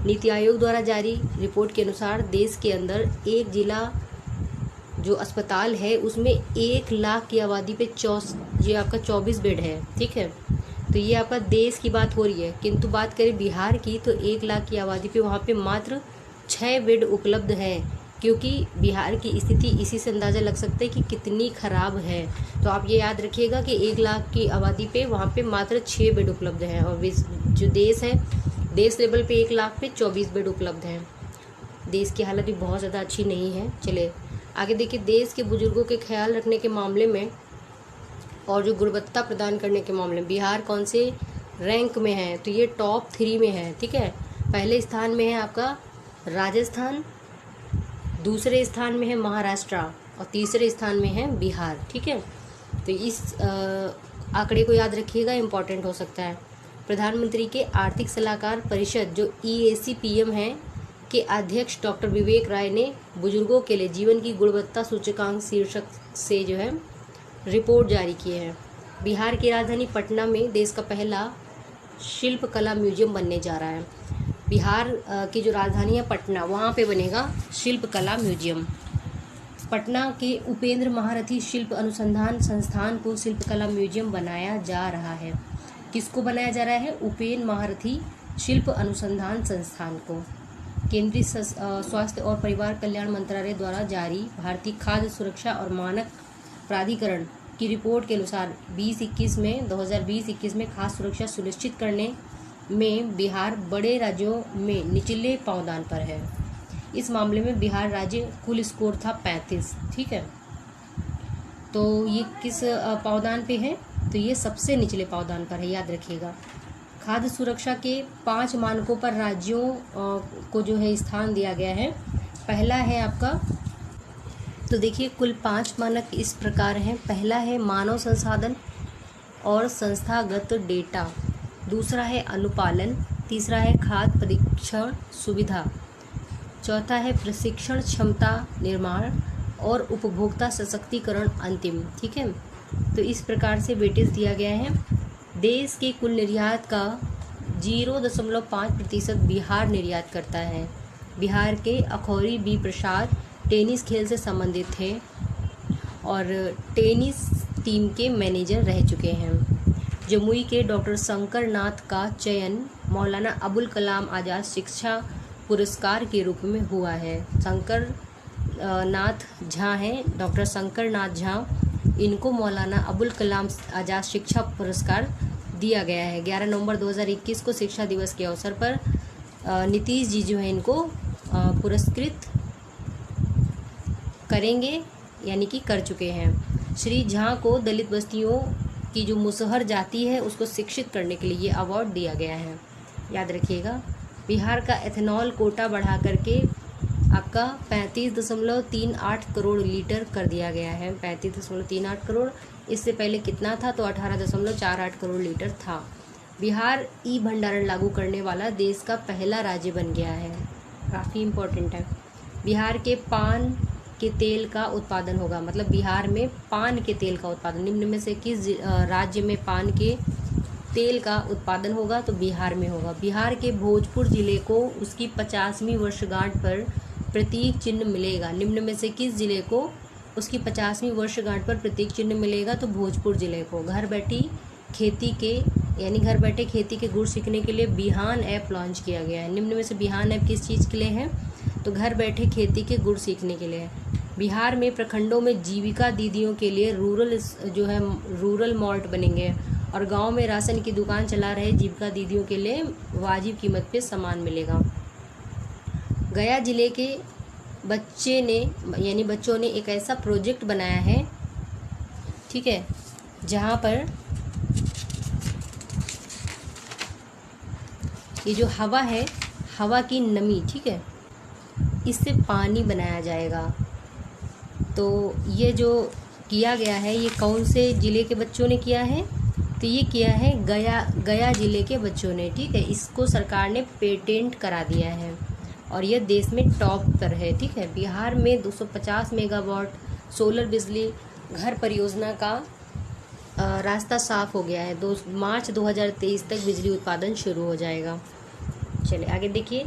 नीति आयोग द्वारा जारी रिपोर्ट के अनुसार देश के अंदर एक जिला जो अस्पताल है उसमें 1 लाख की आबादी पे ये आपका 24 बेड है। ठीक है, तो ये आपका देश की बात हो रही है, किंतु बात करें बिहार की तो 1 लाख की आबादी पे वहाँ पे मात्र 6 बेड उपलब्ध है, क्योंकि बिहार की स्थिति इसी से अंदाज़ा लग सकता है कि कितनी ख़राब है। तो आप ये याद रखिएगा कि 1 लाख की आबादी पे वहाँ पे मात्र 6 बेड उपलब्ध हैं, और जो देश है, देश लेवल पे 1 लाख पे 24 बेड उपलब्ध हैं। देश की हालत भी बहुत ज़्यादा अच्छी नहीं है। चले आगे देखिए। देश के बुजुर्गों के ख्याल रखने के मामले में और जो गुणवत्ता प्रदान करने के मामले में बिहार कौन से रैंक में है? तो ये टॉप 3 में है। ठीक है, पहले स्थान में है आपका राजस्थान, दूसरे स्थान में है महाराष्ट्र और तीसरे स्थान में है बिहार। ठीक है, तो इस आंकड़े को याद रखिएगा, इम्पॉर्टेंट हो सकता है। प्रधानमंत्री के आर्थिक सलाहकार परिषद जो EAC-PM है के अध्यक्ष डॉक्टर विवेक राय ने बुजुर्गों के लिए जीवन की गुणवत्ता सूचकांक शीर्षक से जो है रिपोर्ट जारी की है। बिहार की राजधानी पटना में देश का पहला शिल्प कला म्यूजियम बनने जा रहा है। बिहार की जो राजधानी है पटना, वहाँ पे बनेगा शिल्प कला म्यूजियम। पटना के उपेंद्र महारथी शिल्प अनुसंधान संस्थान को शिल्प कला म्यूजियम बनाया जा रहा है। किसको बनाया जा रहा है? उपेंद्र महारथी शिल्प अनुसंधान संस्थान को। केंद्रीय स्वास्थ्य और परिवार कल्याण मंत्रालय द्वारा जारी भारतीय खाद्य सुरक्षा और मानक प्राधिकरण की रिपोर्ट के अनुसार 2020-21 में खाद्य सुरक्षा सुनिश्चित करने में बिहार बड़े राज्यों में निचले पावदान पर है। इस मामले में बिहार राज्य कुल स्कोर था 35। ठीक है, तो ये किस पावदान पे है? तो ये सबसे निचले पावदान पर है, याद रखिएगा। खाद्य सुरक्षा के 5 मानकों पर राज्यों को जो है स्थान दिया गया है। पहला है आपका, तो देखिए कुल 5 मानक इस प्रकार हैं। पहला है मानव संसाधन और संस्थागत डेटा, दूसरा है अनुपालन, तीसरा है खाद्य परीक्षण सुविधा, चौथा है प्रशिक्षण क्षमता निर्माण और उपभोक्ता सशक्तिकरण अंतिम। ठीक है, तो इस प्रकार से वेटेज दिया गया है। देश के कुल निर्यात का 0.5% बिहार निर्यात करता है। बिहार के अखौरी बी प्रसाद टेनिस खेल से संबंधित थे और टेनिस टीम के मैनेजर रह चुके हैं। जमुई के डॉक्टर शंकर नाथ का चयन मौलाना अबुल कलाम आज़ाद शिक्षा पुरस्कार के रूप में हुआ है। शंकर नाथ झा हैं, डॉक्टर शंकर नाथ झा, इनको मौलाना अबुल कलाम आज़ाद शिक्षा पुरस्कार दिया गया है। 11 नवंबर 2021 को शिक्षा दिवस के अवसर पर नीतीश जी जो है इनको पुरस्कृत करेंगे, यानी कि कर चुके हैं। श्री झा को दलित बस्तियों की जो मुसहर जाति है उसको शिक्षित करने के लिए ये अवार्ड दिया गया है, याद रखिएगा। बिहार का एथेनॉल कोटा बढ़ा करके आपका 35.38 करोड़ लीटर कर दिया गया है। 35.38 करोड़, इससे पहले कितना था? तो 18.48 करोड़ लीटर था। बिहार ई भंडारण लागू करने वाला देश का पहला राज्य बन गया है, काफ़ी इम्पोर्टेंट है। बिहार के पान के तेल का उत्पादन होगा, मतलब बिहार में पान के तेल का उत्पादन। निम्न में से किस राज्य में पान के तेल का उत्पादन होगा तो बिहार में होगा। बिहार के भोजपुर जिले को उसकी 50वीं वर्षगांठ पर प्रतीक चिन्ह मिलेगा। निम्न में से किस जिले को उसकी 50वीं वर्षगांठ पर प्रतीक चिन्ह मिलेगा? तो भोजपुर जिले को। घर बैठे खेती के गुर सीखने के लिए बिहान ऐप लॉन्च किया गया है। निम्न में से बिहान ऐप किस चीज़ के लिए है? तो घर बैठे खेती के गुर सीखने के लिए। बिहार में प्रखंडों में जीविका दीदियों के लिए रूरल मार्ट बनेंगे और गांव में राशन की दुकान चला रहे जीविका दीदियों के लिए वाजिब कीमत पे सामान मिलेगा। गया जिले के बच्चों ने एक ऐसा प्रोजेक्ट बनाया है, ठीक है, जहां पर ये जो हवा है, हवा की नमी, ठीक है, इससे पानी बनाया जाएगा। तो ये जो किया गया है, ये कौन से ज़िले के बच्चों ने किया है? तो ये किया है गया ज़िले के बच्चों ने, ठीक है। इसको सरकार ने पेटेंट करा दिया है और यह देश में टॉप पर है, ठीक है। बिहार में 250 मेगावाट सोलर बिजली घर परियोजना का रास्ता साफ हो गया है। मार्च 2023 तक बिजली उत्पादन शुरू हो जाएगा। चलिए आगे देखिए।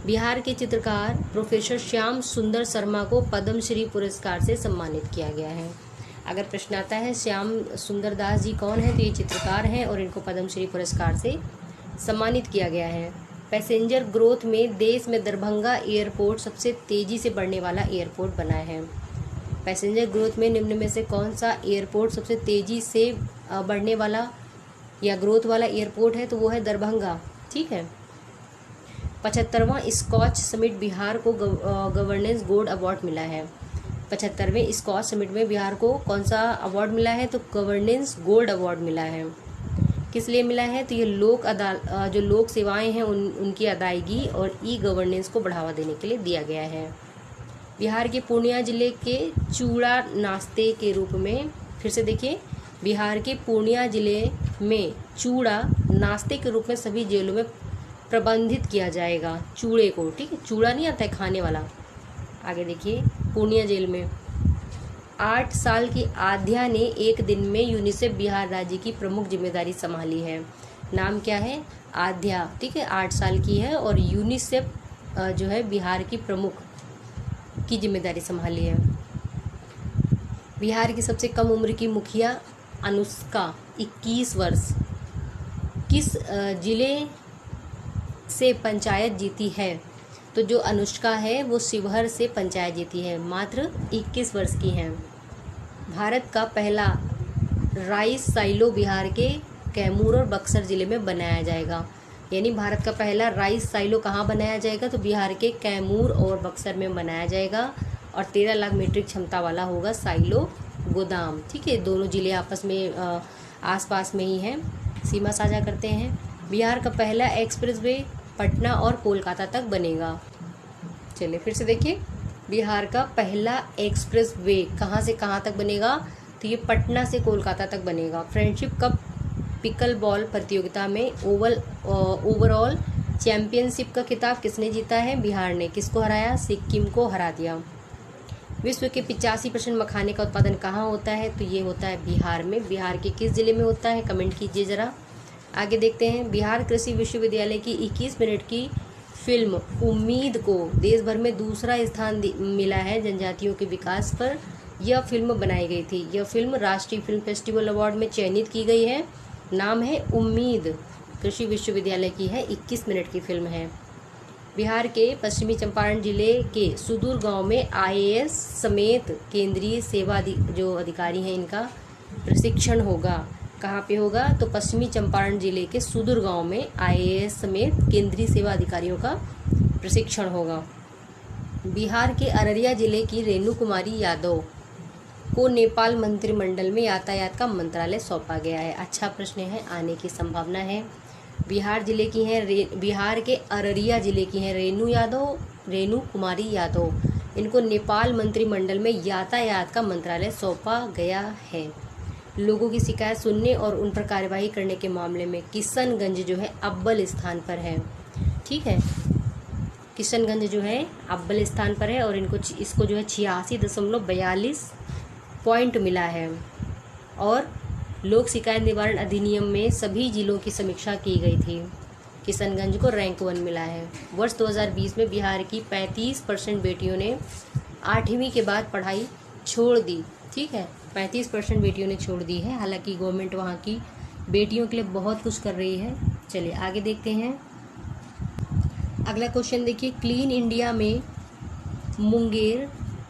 बिहार के चित्रकार प्रोफेसर श्याम सुंदर शर्मा को पद्मश्री पुरस्कार से सम्मानित किया गया है। अगर प्रश्न आता है श्याम सुंदर दास जी कौन है, तो ये चित्रकार हैं और इनको पद्मश्री पुरस्कार से सम्मानित किया गया है। पैसेंजर ग्रोथ में देश में दरभंगा एयरपोर्ट सबसे तेज़ी से बढ़ने वाला एयरपोर्ट बना है। पैसेंजर ग्रोथ में निम्न में से कौन सा एयरपोर्ट सबसे तेज़ी से बढ़ने वाला या ग्रोथ वाला एयरपोर्ट है? तो वो है दरभंगा, ठीक है। 75वां स्कॉच समिट बिहार को गवर्नेंस गोल्ड अवार्ड मिला है। 75वें स्कॉच समिट में बिहार को कौन सा अवार्ड मिला है? तो गवर्नेंस गोल्ड अवार्ड मिला है। किस लिए मिला है? तो ये जो लोक सेवाएं हैं उनकी अदायगी और ई गवर्नेंस को बढ़ावा देने के लिए दिया गया है। बिहार के पूर्णिया जिले के चूड़ा नाश्ते के रूप में, फिर से देखिए, बिहार के पूर्णिया जिले में चूड़ा नाश्ते के रूप में सभी जेलों में प्रबंधित किया जाएगा चूड़े को, ठीक है। चूड़ा नहीं आता है खाने वाला। आगे देखिए, पूर्णिया जेल में 8 साल की आध्या ने एक दिन में यूनिसेफ बिहार राज्य की प्रमुख जिम्मेदारी संभाली है। नाम क्या है? आध्या, ठीक है, 8 साल की है और यूनिसेफ जो है बिहार की प्रमुख की जिम्मेदारी संभाली है। बिहार की सबसे कम उम्र की मुखिया अनुष्का 21 वर्ष किस जिले से पंचायत जीती है? तो जो अनुष्का है वो शिवहर से पंचायत जीती है, मात्र 21 वर्ष की हैं। भारत का पहला राइस साइलो बिहार के कैमूर और बक्सर जिले में बनाया जाएगा। यानी भारत का पहला राइस साइलो कहाँ बनाया जाएगा? तो बिहार के कैमूर और बक्सर में बनाया जाएगा और 13 लाख मीट्रिक क्षमता वाला होगा साइलो गोदाम, ठीक है। दोनों जिले आपस में आसपास में ही हैं, सीमा साझा करते हैं। बिहार का पहला एक्सप्रेसवे पटना और कोलकाता तक बनेगा। चलिए फिर से देखिए, बिहार का पहला एक्सप्रेस वे कहाँ से कहाँ तक बनेगा? तो ये पटना से कोलकाता तक बनेगा। फ्रेंडशिप कप पिकल बॉल प्रतियोगिता में ओवरऑल चैंपियनशिप का खिताब किसने जीता है? बिहार ने। किसको हराया? सिक्किम को हरा दिया। विश्व के 85% मखाने का उत्पादन कहाँ होता है? तो ये होता है बिहार में। बिहार के किस जिले में होता है? कमेंट कीजिए ज़रा। आगे देखते हैं। बिहार कृषि विश्वविद्यालय की 21 मिनट की फिल्म उम्मीद को देश भर में दूसरा स्थान मिला है जनजातियों के विकास पर। यह फिल्म बनाई गई थी। यह फिल्म राष्ट्रीय फिल्म फेस्टिवल अवार्ड में चयनित की गई है। नाम है उम्मीद, कृषि विश्वविद्यालय की है, 21 मिनट की फिल्म है। बिहार के पश्चिमी चंपारण जिले के सुदूर गांव में IAS समेत केंद्रीय सेवा जो अधिकारी हैं इनका प्रशिक्षण होगा। कहाँ पे होगा? तो पश्चिमी चंपारण जिले के सुदूर गांव में IAS समेत केंद्रीय सेवा अधिकारियों का प्रशिक्षण होगा। बिहार के अररिया जिले की रेणु कुमारी यादव को नेपाल मंत्रिमंडल में यातायात का मंत्रालय सौंपा गया है। अच्छा प्रश्न है, आने की संभावना है। बिहार के अररिया जिले की हैं रेणु कुमारी यादव। इनको नेपाल मंत्रिमंडल में यातायात का मंत्रालय सौंपा गया है। लोगों की शिकायत सुनने और उन पर कार्यवाही करने के मामले में किशनगंज जो है अव्वल स्थान पर है, ठीक है। किशनगंज जो है अव्वल स्थान पर है और इसको जो है 86.42 पॉइंट मिला है और लोक शिकायत निवारण अधिनियम में सभी जिलों की समीक्षा की गई थी। किशनगंज को रैंक 1 मिला है। वर्ष 2020 में बिहार की 35% बेटियों ने 8वीं के बाद पढ़ाई छोड़ दी। ठीक है, 35% बेटियों ने छोड़ दी है। हालांकि गवर्नमेंट वहाँ की बेटियों के लिए बहुत कुछ कर रही है। चलिए आगे देखते हैं। अगला क्वेश्चन देखिए, क्लीन इंडिया में मुंगेर,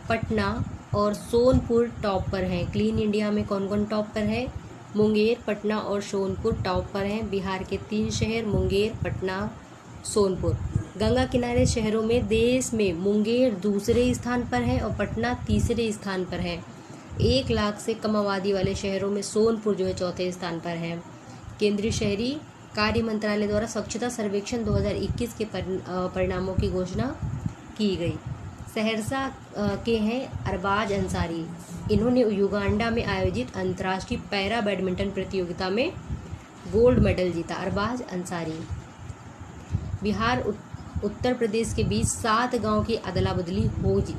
पटना और सोनपुर टॉप पर हैं। क्लीन इंडिया में कौन कौन टॉप पर है? मुंगेर, पटना और सोनपुर टॉप पर हैं। बिहार के 3 शहर मुंगेर, पटना, सोनपुर। गंगा किनारे शहरों में देश में मुंगेर दूसरे स्थान पर है और पटना तीसरे स्थान पर है। 1 लाख से कम आबादी वाले शहरों में सोनपुर जो है चौथे स्थान पर है। केंद्रीय शहरी कार्य मंत्रालय द्वारा स्वच्छता सर्वेक्षण 2021 के परिणामों की घोषणा की गई। सहरसा के हैं अरबाज अंसारी। इन्होंने युगांडा में आयोजित अंतर्राष्ट्रीय पैरा बैडमिंटन प्रतियोगिता में गोल्ड मेडल जीता। अरबाज अंसारी। बिहार उत्तर प्रदेश के बीच 7 गांव की अदला बदली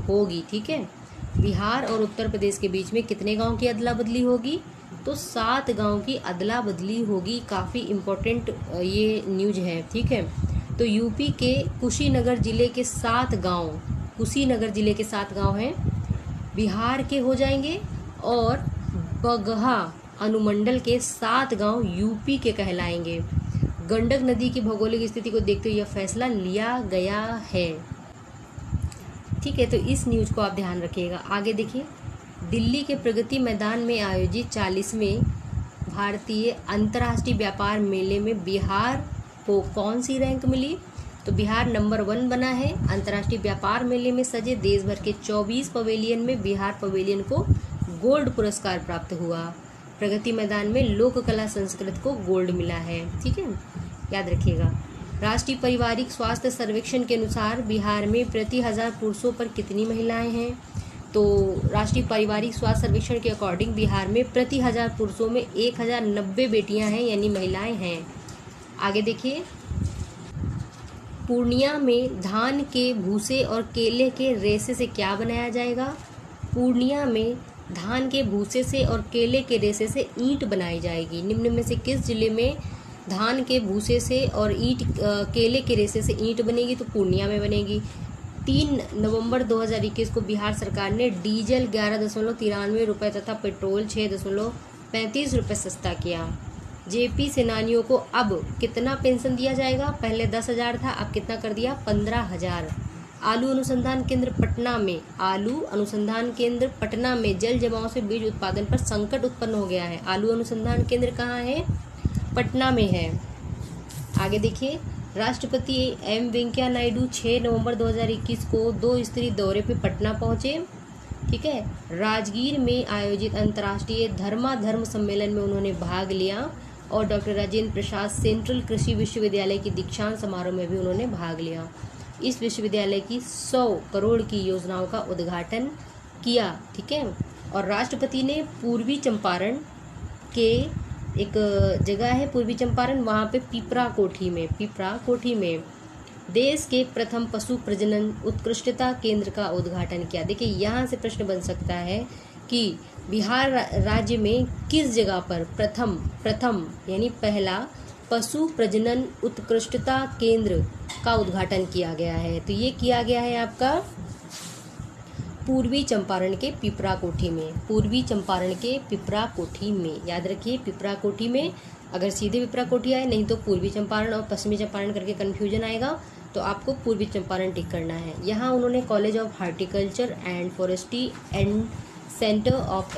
होगी। ठीक है, बिहार और उत्तर प्रदेश के बीच में कितने गांव की अदला बदली होगी? तो 7 गांव की अदला बदली होगी। काफ़ी इम्पोर्टेंट ये न्यूज है। ठीक है, तो यूपी के कुशीनगर जिले के 7 गांव, कुशीनगर जिले के 7 गांव हैं, बिहार के हो जाएंगे और बगहा अनुमंडल के 7 गांव यूपी के कहलाएंगे। गंडक नदी की भौगोलिक स्थिति को देखते हुए यह फैसला लिया गया है। ठीक है, तो इस न्यूज को आप ध्यान रखिएगा। आगे देखिए, दिल्ली के प्रगति मैदान में आयोजित 40वें भारतीय अंतर्राष्ट्रीय व्यापार मेले में बिहार को कौन सी रैंक मिली? तो बिहार नंबर 1 बना है। अंतर्राष्ट्रीय व्यापार मेले में सजे देश भर के 24 पवेलियन में बिहार पवेलियन को गोल्ड पुरस्कार प्राप्त हुआ। प्रगति मैदान में लोक कला संस्कृत को गोल्ड मिला है। ठीक है, याद रखिएगा। राष्ट्रीय पारिवारिक स्वास्थ्य सर्वेक्षण के अनुसार बिहार में प्रति 1000 पुरुषों पर कितनी महिलाएं हैं? तो राष्ट्रीय पारिवारिक स्वास्थ्य सर्वेक्षण के अकॉर्डिंग बिहार में प्रति 1000 पुरुषों में 1090 बेटियां हैं, यानी महिलाएं हैं। आगे देखिए, पूर्णिया में धान के भूसे और केले के रेशे से क्या बनाया जाएगा? पूर्णिया में धान के भूसे से और केले के रेशे से ईंट बनाई जाएगी। निम्न में से किस जिले में धान के भूसे से और केले के रेशे से ईंट बनेगी? तो पूर्णिया में बनेगी। 3 नवंबर 2021 को बिहार सरकार ने डीजल 11.93 रुपये तथा पेट्रोल 6.35 रुपये सस्ता किया। जेपी सेनानियों को अब कितना पेंशन दिया जाएगा? पहले 10,000 था, अब कितना कर दिया? 15,000। आलू अनुसंधान केंद्र पटना में जल जमाव से बीज उत्पादन पर संकट उत्पन्न हो गया है। आलू अनुसंधान केंद्र कहाँ है? पटना में है। आगे देखिए, राष्ट्रपति एम वेंकैया नायडू 6 नवंबर 2021 को 2 स्तरीय दौरे पे पटना पहुंचे। ठीक है, राजगीर में आयोजित अंतर्राष्ट्रीय धर्माधर्म सम्मेलन में उन्होंने भाग लिया और डॉक्टर राजेंद्र प्रसाद सेंट्रल कृषि विश्वविद्यालय की दीक्षांत समारोह में भी उन्होंने भाग लिया। इस विश्वविद्यालय की 100 करोड़ की योजनाओं का उद्घाटन किया। ठीक है, और राष्ट्रपति ने पूर्वी चंपारण के एक जगह है पूर्वी चंपारण, वहाँ पे पिपरा कोठी में देश के प्रथम पशु प्रजनन उत्कृष्टता केंद्र का उद्घाटन किया। देखिए, यहाँ से प्रश्न बन सकता है कि बिहार राज्य में किस जगह पर प्रथम यानी पहला पशु प्रजनन उत्कृष्टता केंद्र का उद्घाटन किया गया है? तो ये किया गया है आपका पूर्वी चंपारण के पिपरा कोठी में। याद रखिए, पिपरा कोठी में। अगर सीधे पिपरा कोठी आए, नहीं तो पूर्वी चंपारण और पश्चिमी चंपारण करके कन्फ्यूजन आएगा, तो आपको पूर्वी चंपारण टिक करना है। यहाँ उन्होंने college of horticulture and forestry and centre of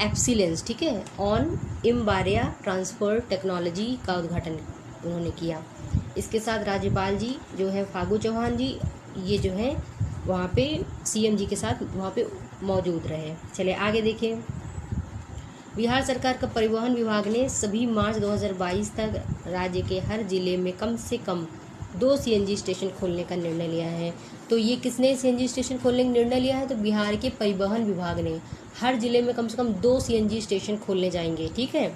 excellence, ठीक है, ऑन इम्बारिया ट्रांसफर टेक्नोलॉजी का उद्घाटन उन्होंने किया। इसके साथ राज्यपाल जी जो है फागू चौहान जी, ये जो है वहाँ पे सीएम जी के साथ वहाँ पे मौजूद रहे। चलिए आगे देखें। बिहार सरकार का परिवहन विभाग ने सभी मार्च 2022 तक राज्य के हर जिले में कम से कम 2 सीएनजी स्टेशन खोलने का निर्णय लिया है। तो ये किसने सीएनजी स्टेशन खोलने का निर्णय लिया है? तो बिहार के परिवहन विभाग ने हर जिले में कम से कम 2 सीएनजी स्टेशन खोलने जाएंगे। ठीक है,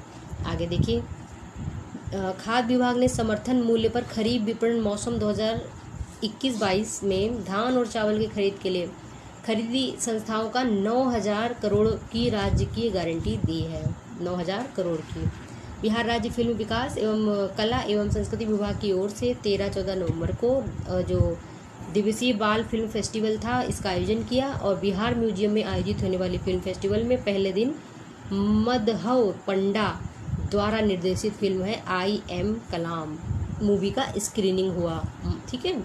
आगे देखिए। खाद्य विभाग ने समर्थन मूल्य पर खरीफ विपणन मौसम 2021-22 में धान और चावल की खरीद के लिए खरीदी संस्थाओं का 9,000 करोड़ की राज्य की गारंटी दी है, 9,000 करोड़ की। बिहार राज्य फिल्म विकास एवं कला एवं संस्कृति विभाग की ओर से 13-14 नवंबर को जो दिवसीय बाल फिल्म फेस्टिवल था, इसका आयोजन किया। और बिहार म्यूजियम में आयोजित होने वाली फिल्म फेस्टिवल में पहले दिन मधव पंडा द्वारा निर्देशित फिल्म है आई एम कलाम मूवी का स्क्रीनिंग हुआ। ठीक है,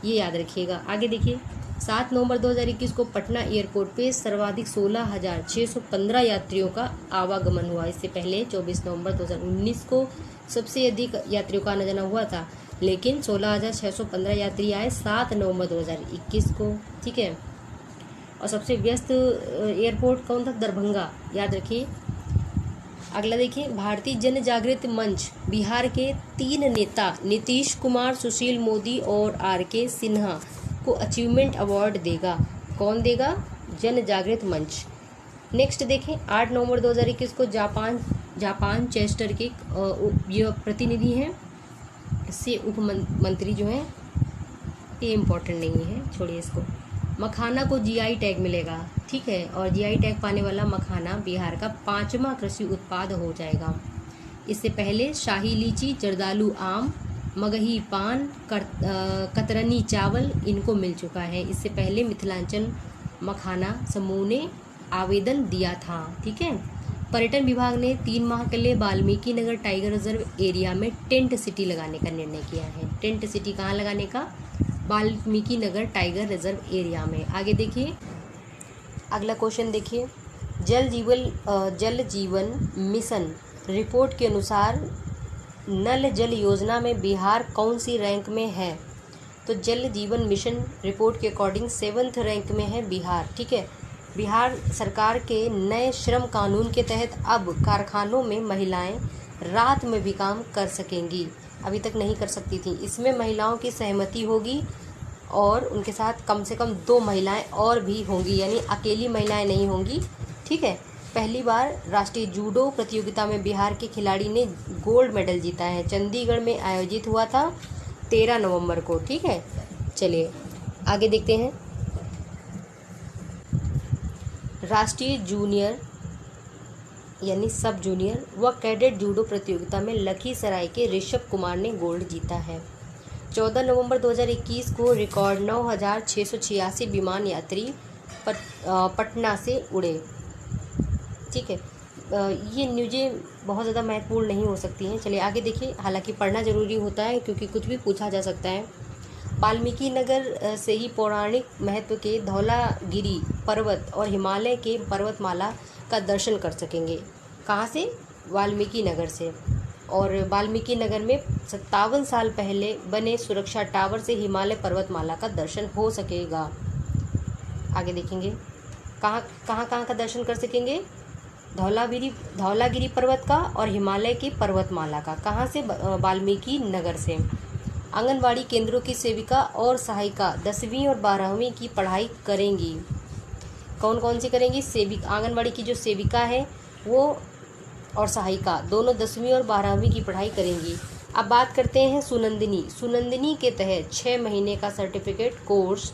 ये याद रखिएगा। आगे देखिए, 7 नवंबर 2021 को पटना एयरपोर्ट पे सर्वाधिक 16,615 यात्रियों का आवागमन हुआ। इससे पहले 24 नवंबर 2019 को सबसे अधिक यात्रियों का आना जाना हुआ था, लेकिन 16,615 यात्री आए 7 नवंबर 2021 को। ठीक है, और सबसे व्यस्त एयरपोर्ट कौन था? दरभंगा, याद रखिए। अगला देखिए, भारतीय जन जागृति मंच बिहार के 3 नेता नीतीश कुमार, सुशील मोदी और आर.के. सिन्हा को अचीवमेंट अवार्ड देगा। कौन देगा? जन जागृत मंच। नेक्स्ट देखें, 8 नवंबर 2021 को जापान चेस्टर के ये प्रतिनिधि हैं, इससे उप मंत्री जो हैं, ये इम्पोर्टेंट नहीं है, छोड़िए इसको। मखाना को जीआई टैग मिलेगा। ठीक है, और जीआई टैग पाने वाला मखाना बिहार का 5वां कृषि उत्पाद हो जाएगा। इससे पहले शाही लीची, जर्दालू आम, मगही पान, कतरनी चावल इनको मिल चुका है। इससे पहले मिथिलांचल मखाना समूह ने आवेदन दिया था। ठीक है, पर्यटन विभाग ने 3 माह के लिए Valmiki Nagar tiger reserve area में टेंट सिटी लगाने का निर्णय किया है। टेंट सिटी कहाँ लगाने का? Valmiki Nagar tiger reserve area में। आगे देखिए, अगला क्वेश्चन देखिए, जल जीवन मिशन रिपोर्ट के अनुसार नल जल योजना में बिहार कौन सी रैंक में है? तो जल जीवन मिशन रिपोर्ट के अकॉर्डिंग 7th रैंक में है बिहार। ठीक है, बिहार सरकार के नए श्रम कानून के तहत अब कारखानों में महिलाएं रात में भी काम कर सकेंगी, अभी तक नहीं कर सकती थी। इसमें महिलाओं की सहमति होगी और उनके साथ कम से कम 2 महिलाएं और भी होंगी, यानी अकेली महिलाएं नहीं होंगी। ठीक है, पहली बार राष्ट्रीय जूडो प्रतियोगिता में बिहार के खिलाड़ी ने गोल्ड मेडल जीता है। चंडीगढ़ में आयोजित हुआ था 13 नवंबर को। ठीक है, चलिए आगे देखते हैं। राष्ट्रीय जूनियर यानी सब जूनियर व कैडेट जूडो प्रतियोगिता में लखीसराय के ऋषभ कुमार ने गोल्ड जीता है। 14 नवंबर 2021 को रिकॉर्ड 9,686 विमान यात्री पटना से उड़े। ठीक है, ये न्यूज़ें बहुत ज़्यादा महत्वपूर्ण नहीं हो सकती हैं। चलिए आगे देखिए, हालांकि पढ़ना ज़रूरी होता है क्योंकि कुछ भी पूछा जा सकता है। वाल्मीकि नगर से ही पौराणिक महत्व के धौलागिरी पर्वत और हिमालय के पर्वतमाला का दर्शन कर सकेंगे। कहाँ से? वाल्मीकि नगर से। और वाल्मीकि नगर में 57 साल पहले बने सुरक्षा टावर से हिमालय पर्वतमाला का दर्शन हो सकेगा। आगे देखेंगे, कहाँ का दर्शन कर सकेंगे? धौलागिरी पर्वत का और हिमालय की पर्वतमाला का। कहाँ से? वाल्मीकि नगर से। आंगनवाड़ी केंद्रों की सेविका और सहायिका 10वीं और 12वीं की पढ़ाई करेंगी। कौन कौन सी करेंगी? आंगनवाड़ी की जो सेविका है वो और सहायिका दोनों 10वीं और 12वीं की पढ़ाई करेंगी। अब बात करते हैं सुनंदिनी के तहत 6 महीने का सर्टिफिकेट कोर्स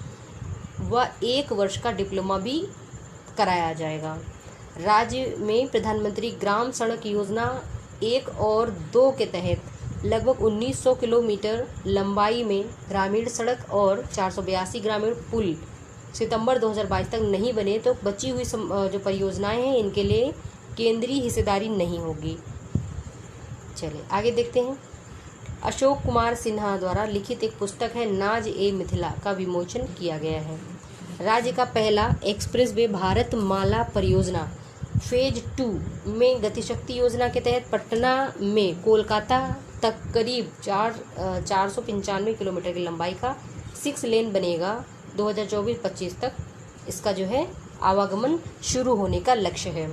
व 1 वर्ष का डिप्लोमा भी कराया जाएगा। राज्य में प्रधानमंत्री ग्राम सड़क योजना 1 और 2 के तहत लगभग 1900 किलोमीटर लंबाई में ग्रामीण सड़क और 482 ग्रामीण पुल सितंबर 2022 तक नहीं बने तो बची हुई जो परियोजनाएं हैं इनके लिए केंद्रीय हिस्सेदारी नहीं होगी। चलिए आगे देखते हैं। अशोक कुमार सिन्हा द्वारा लिखित एक पुस्तक है नाज ए मिथिला का विमोचन किया गया है। राज्य का पहला एक्सप्रेस वे भारत माला परियोजना फेज 2 में गतिशक्ति योजना के तहत पटना में कोलकाता तक करीब 495 किलोमीटर की लंबाई का 6 लेन बनेगा। 2024-25 तक इसका जो है आवागमन शुरू होने का लक्ष्य है।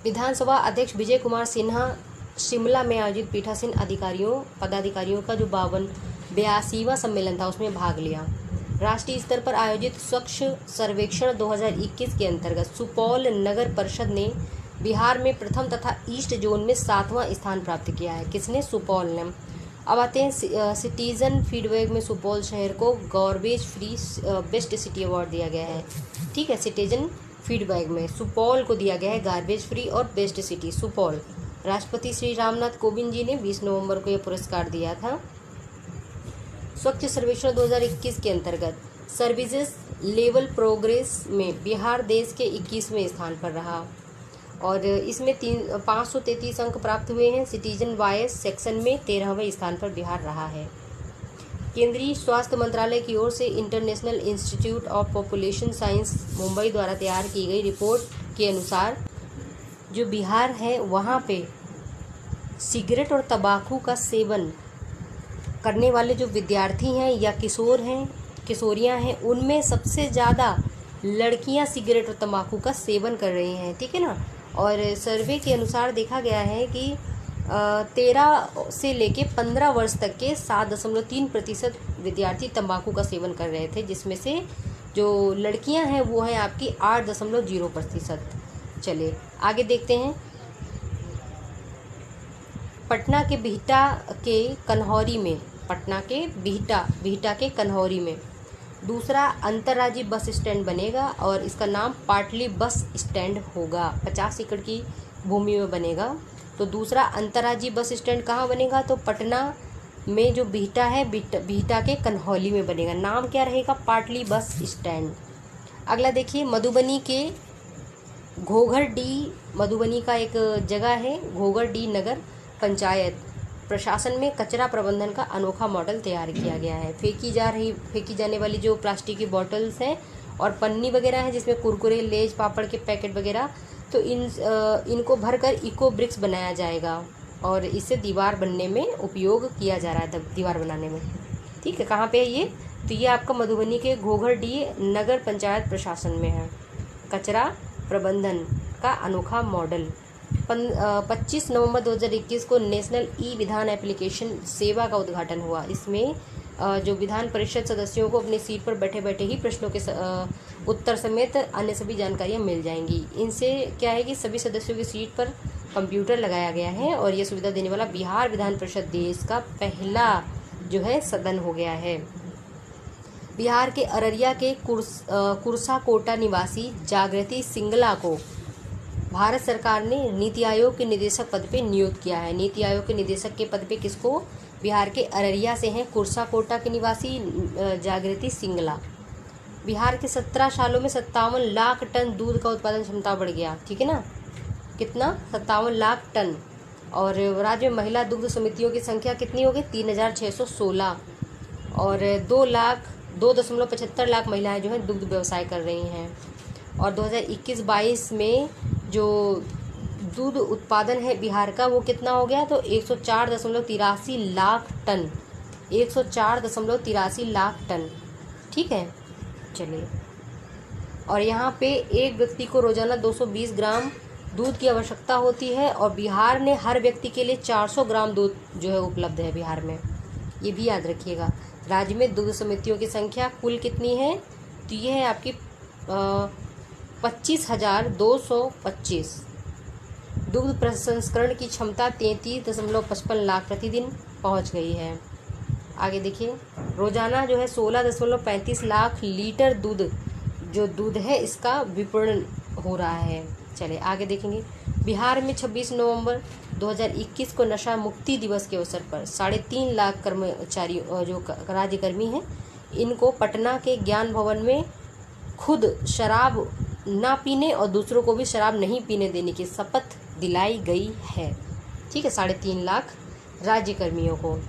विधानसभा अध्यक्ष विजय कुमार सिन्हा शिमला में आयोजित पीठासीन पदाधिकारियों का जो 82वां सम्मेलन था उसमें भाग लिया। राष्ट्रीय स्तर पर आयोजित स्वच्छ सर्वेक्षण 2021 के अंतर्गत सुपौल नगर परिषद ने बिहार में प्रथम तथा ईस्ट जोन में 7वां स्थान प्राप्त किया है। किसने? सुपौल ने। अब आते हैं सिटीज़न फीडबैक में सुपौल शहर को garbage free best city award दिया गया है। ठीक है, सिटीजन फीडबैक में सुपौल को दिया गया है गार्बेज फ्री और बेस्ट सिटी सुपौल। राष्ट्रपति श्री रामनाथ कोविंद जी ने 20 नवंबर को यह पुरस्कार दिया था। स्वच्छ सर्वेक्षण 2021 के अंतर्गत सर्विसेज लेवल प्रोग्रेस में बिहार देश के 21वें स्थान पर रहा और इसमें 533 अंक प्राप्त हुए हैं। सिटीजन वॉइस सेक्शन में 13वें स्थान पर बिहार रहा है। केंद्रीय स्वास्थ्य मंत्रालय की ओर से international institute of population science Mumbai द्वारा तैयार की गई रिपोर्ट के अनुसार जो बिहार है वहाँ पे सिगरेट और तंबाकू का सेवन करने वाले जो विद्यार्थी हैं या किशोर हैं, किशोरियाँ हैं, उनमें सबसे ज़्यादा लड़कियाँ सिगरेट और तंबाकू का सेवन कर रही हैं। ठीक है ना। और सर्वे के अनुसार देखा गया है कि 13 से लेके 15 वर्ष तक के 7.3% विद्यार्थी तंबाकू का सेवन कर रहे थे, जिसमें से जो लड़कियां हैं वो हैं आपकी 8.0%। चलिए आगे देखते हैं। पटना के बिहटा के कन्हौरी में, पटना के बिहटा के कन्हौरी में दूसरा अंतर्राज्यीय बस स्टैंड बनेगा और इसका नाम पाटली बस स्टैंड होगा। 50 एकड़ की भूमि में बनेगा। तो दूसरा अंतर्राज्यीय बस स्टैंड कहाँ बनेगा? तो पटना में जो बिहटा है, बिहटा के कन्हौली में बनेगा। नाम क्या रहेगा? पाटली बस स्टैंड। अगला देखिए, मधुबनी के घोघरडी, मधुबनी का एक जगह है घोघरडी नगर पंचायत प्रशासन में कचरा प्रबंधन का अनोखा मॉडल तैयार किया गया है। फेंकी जाने वाली जो प्लास्टिक की बॉटल्स हैं और पन्नी वगैरह हैं जिसमें कुरकुरे, लेज, पापड़ के पैकेट वगैरह, तो इनको भरकर इको ब्रिक्स बनाया जाएगा और इससे दीवार बनने में उपयोग किया जा रहा है, दीवार बनाने में। ठीक है, कहाँ पे है ये? तो ये आपका मधुबनी के घोघरडी नगर पंचायत प्रशासन में है। कचरा प्रबंधन का अनोखा मॉडल। 25 नवंबर 2021 को नेशनल ई विधान एप्लीकेशन सेवा का उद्घाटन हुआ। इसमें जो विधान परिषद सदस्यों को अपनी सीट पर बैठे बैठे ही प्रश्नों के उत्तर समेत अन्य सभी जानकारियां मिल जाएंगी। इनसे क्या है कि सभी सदस्यों की सीट पर कंप्यूटर लगाया गया है और यह सुविधा देने वाला बिहार विधान परिषद देश का पहला जो है सदन हो गया है। बिहार के अररिया के कुर्सा कोटा निवासी जागृति सिंगला को भारत सरकार ने नीति आयोग के निदेशक पद पे नियुक्त किया है। नीति आयोग के निदेशक के पद पे किसको? बिहार के अररिया से हैं कुर्सा कोटा के निवासी जागृति सिंगला। बिहार के 17 सालों में 57 लाख टन दूध का उत्पादन क्षमता बढ़ गया। ठीक है ना, कितना? 57 लाख टन। और राज्य में महिला दुग्ध समितियों की संख्या कितनी हो गई? 3616 और 2.75 लाख महिलाएं जो हैं दुग्ध व्यवसाय कर रही हैं। और 2021-22 में जो दूध उत्पादन है बिहार का वो कितना हो गया? तो 104.83 लाख टन। 104.83 लाख टन। ठीक है, चलिए। और यहाँ पे एक व्यक्ति को रोजाना 220 ग्राम दूध की आवश्यकता होती है और बिहार ने हर व्यक्ति के लिए 400 ग्राम दूध जो है उपलब्ध है बिहार में। ये भी याद रखिएगा। राज्य में दुग्ध समितियों की संख्या कुल कितनी है? तो ये है आपकी 25,225। दुग्ध प्रसंस्करण की क्षमता 33.55 लाख प्रतिदिन पहुंच गई है। आगे देखिए, रोजाना जो है 16.35 लाख लीटर दूध है इसका विपणन हो रहा है। चलिए आगे देखेंगे। बिहार में 26 नवंबर 2021 को नशा मुक्ति दिवस के अवसर पर 3.5 लाख कर्मचारी जो राज्यकर्मी हैं इनको पटना के ज्ञान भवन में खुद शराब ना पीने और दूसरों को भी शराब नहीं पीने देने की शपथ दिलाई गई है। ठीक है, 3.5 लाख राज्यकर्मियों को।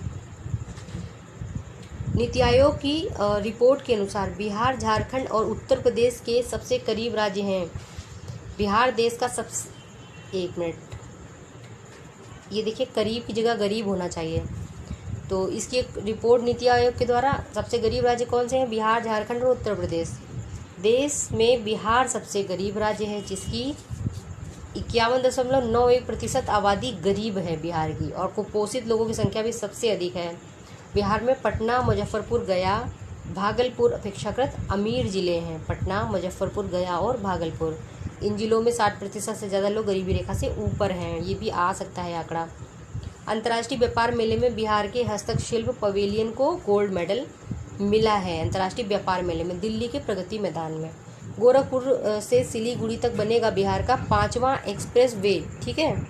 नीति आयोग की रिपोर्ट के अनुसार बिहार, झारखंड और उत्तर प्रदेश के सबसे करीब राज्य हैं। बिहार देश का एक मिनट, ये देखिए करीब की जगह गरीब होना चाहिए। तो इसकी एक रिपोर्ट नीति आयोग के द्वारा सबसे गरीब राज्य कौन से हैं? बिहार, झारखंड और उत्तर प्रदेश। देश में बिहार सबसे गरीब राज्य है जिसकी 51.91% आबादी गरीब है बिहार की और कुपोषित लोगों की संख्या भी सबसे अधिक है। बिहार में पटना, मुजफ्फरपुर, गया, भागलपुर अपेक्षाकृत अमीर जिले हैं। पटना, मुजफ्फरपुर, गया और भागलपुर। इन जिलों में 60% से ज़्यादा लोग गरीबी रेखा से ऊपर हैं। ये भी आ सकता है आंकड़ा। अंतर्राष्ट्रीय व्यापार मेले में बिहार के हस्तशिल्प पवेलियन को गोल्ड मेडल मिला है। अंतर्राष्ट्रीय व्यापार मेले में दिल्ली के प्रगति मैदान में। गोरखपुर से सिलीगुड़ी तक बनेगा बिहार का 5वां एक्सप्रेस वे, ठीक है,